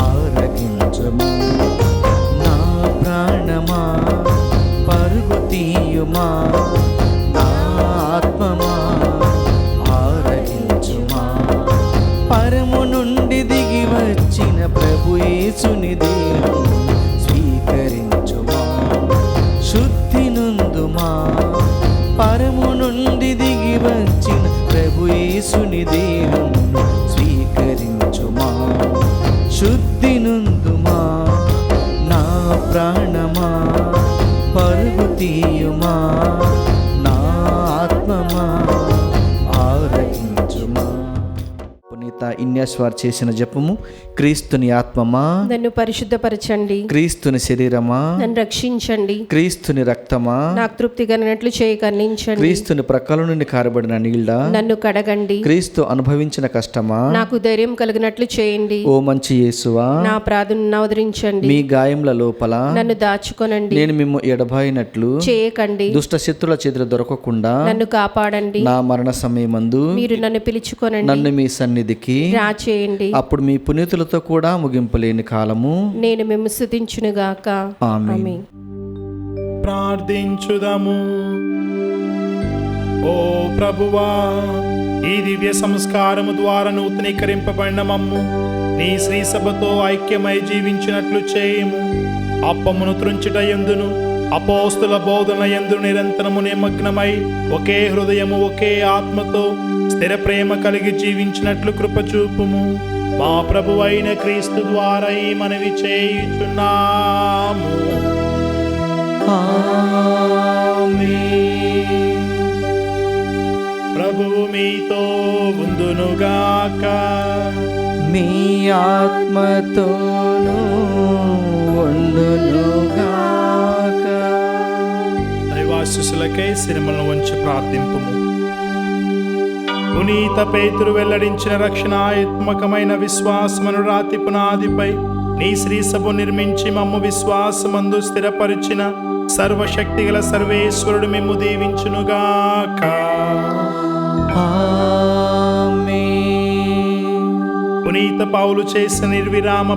ఆరగించుమా. నా ప్రాణమా పరుగు తీయుమా, నా ఆత్మమా ఆరగించుమా. పరము నుండి దిగి వచ్చిన ప్రభు యేసుని దేహం స్వీకరించుమా. శుద్ధి నుందుమా. పరము నుండి దిగి వచ్చిన ప్రభు యేసుని దేహం స్వీకరించుమా. శుద్ధి నుందుమా. నా ప్రాణమా పరుగు తీయుమా, నా ఆత్మమా ఆరగించుమా. పునీత ఇన్యాస్ వారు చేసిన జపము. క్రీస్తుని ఆత్మమా నన్ను పరిశుద్ధపరచండి, క్రీస్తుని శరీరమా నన్ను రక్షించండి, క్రీస్తుని రక్తమా నాకు తృప్తి కలిగినట్లు చేయి కర్ణించండి, క్రీస్తుని ప్రక్కల నుండి కారబడిన నీళ్ళ నన్ను కడగండి, క్రీస్తు అనుభవించిన కష్టమా నాకు ధైర్యం కలిగినట్లు చేయండి, ఓ మంచి యేసువా నా ప్రార్థనను ఆదరించండి, మీ గాయముల లోపల నన్ను దాచుకొనండి, నేను మిమ్ము ఎడబాయినట్లు చేయకండి, దుష్ట శత్రుల చేతులు దొరకకుండా నన్ను కాపాడండి, నా మరణ సమయమందు మీరు నన్ను పిలుచుకొనండి, నన్ను మీ సన్నిధికి రాచేయండి, అప్పుడు మీ పునీతులతో కూడా ముగింపులేని కాలము నేను మిమ్ము స్తుతించునుగాక. ఆమేన్. ఆమేన్. ప్రార్థించుదము. ఓ ప్రభువా, ఈ దివ్య సంస్కారము ద్వారా నూతనీకరింపబడిన మమ్ము నీ శ్రీ సభతో ఐక్యమై జీవించినట్లు చేయుము. అప్పమును త్రుంచుట యందును అపోస్తుల బోధన యందు నిరంతరము నిమగ్నమై ఒకే హృదయము ఒకే ఆత్మతో స్థిర ప్రేమ కలిగి జీవించినట్లు కృప చూపుము. మా ప్రభు అయిన క్రీస్తు ద్వారా ఈ మనవి చేయుచున్నాము. ప్రభువు మీతో ఉందునుగాక. మీ ఆత్మతోనూ ఉండునుగాక. దైవాశిస్సులకై శిరములను వంచి ప్రార్థింపుము. పునీత పేతురు వెల్లడించిన రక్షణాత్మకమైన విశ్వాసమును రాతి పునాదిపై నీ శ్రీ సభ నిర్మించి మమ్ము విశ్వాసమందు స్థిరపరిచిన సర్వశక్తిగల సర్వేశ్వరుడు మిమ్ము దీవించునుగాక. పునీత పౌలు చేసిన నిర్విరామ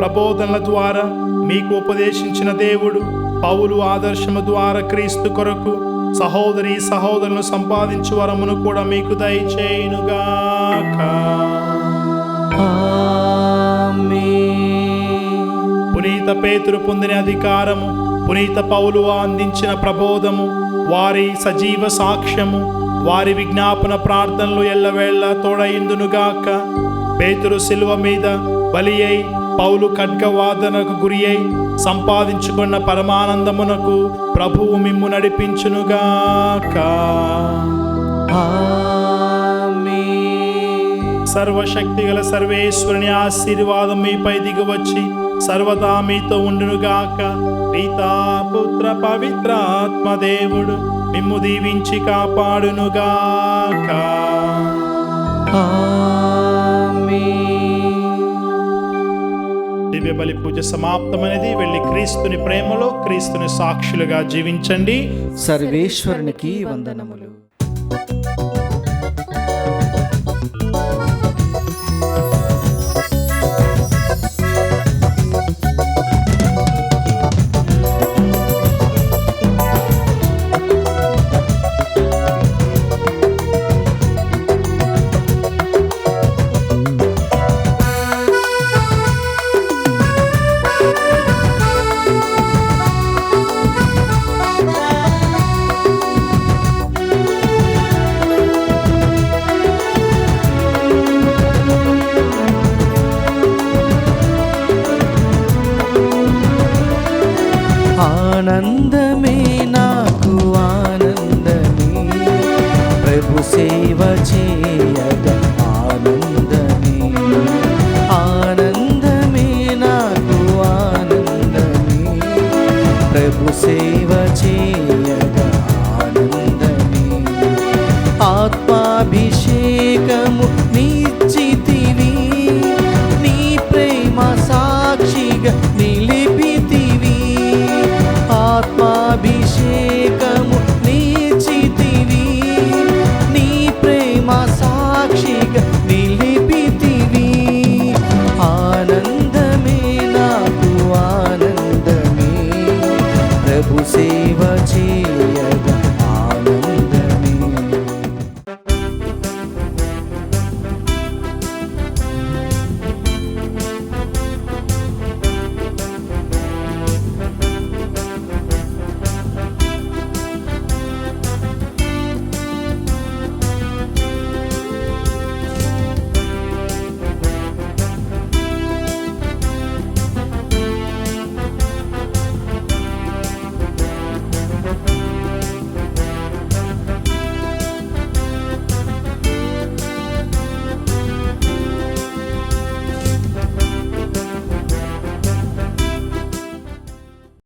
ప్రబోధనల ద్వారా మీకు ఉపదేశించిన దేవుడు పౌలు ఆదర్శము ద్వారా క్రీస్తు కొరకు సహోదరి సహోదరులను సంపాదించు వరమును కూడా మీకు దయచేయునుగాక. పునీత పేతురు పొందిన అధికారము, పునీత పౌలు అందించిన ప్రబోధము, వారి సజీవ సాక్ష్యము, వారి విజ్ఞాపన ప్రార్థనలు ఎల్లవేళ తోడయిందునుగాక. పేతురు శిలువ మీద బలి అయి పౌలు ఖడ్గవాదనకు గురి అయి సంపాదించుకున్న పరమానందమునకు ప్రభువు మిమ్ము నడిపించునుగాక. సర్వశక్తిగల సర్వేశ్వరుని ఆశీర్వాదం మీపై దిగివచ్చి సర్వదా మీతో ఉండునుగాక. పితా పుత్ర పవిత్రాత్మ దేవుడు మిమ్ము దీవించి కాపాడునుగాక. దివ్య బలి పూజ సమాప్తమైనది. వెళ్ళి క్రీస్తుని ప్రేమలో క్రీస్తుని సాక్షులుగా జీవించండి. సర్వేశ్వరునికి వందనములు. ఆనందమే నాకు ఆనందమే, ప్రభు సేవ చేయగా ఆనందమే. ఆనందమే నాకు ఆనందమే, ప్రభు సేవ చేయ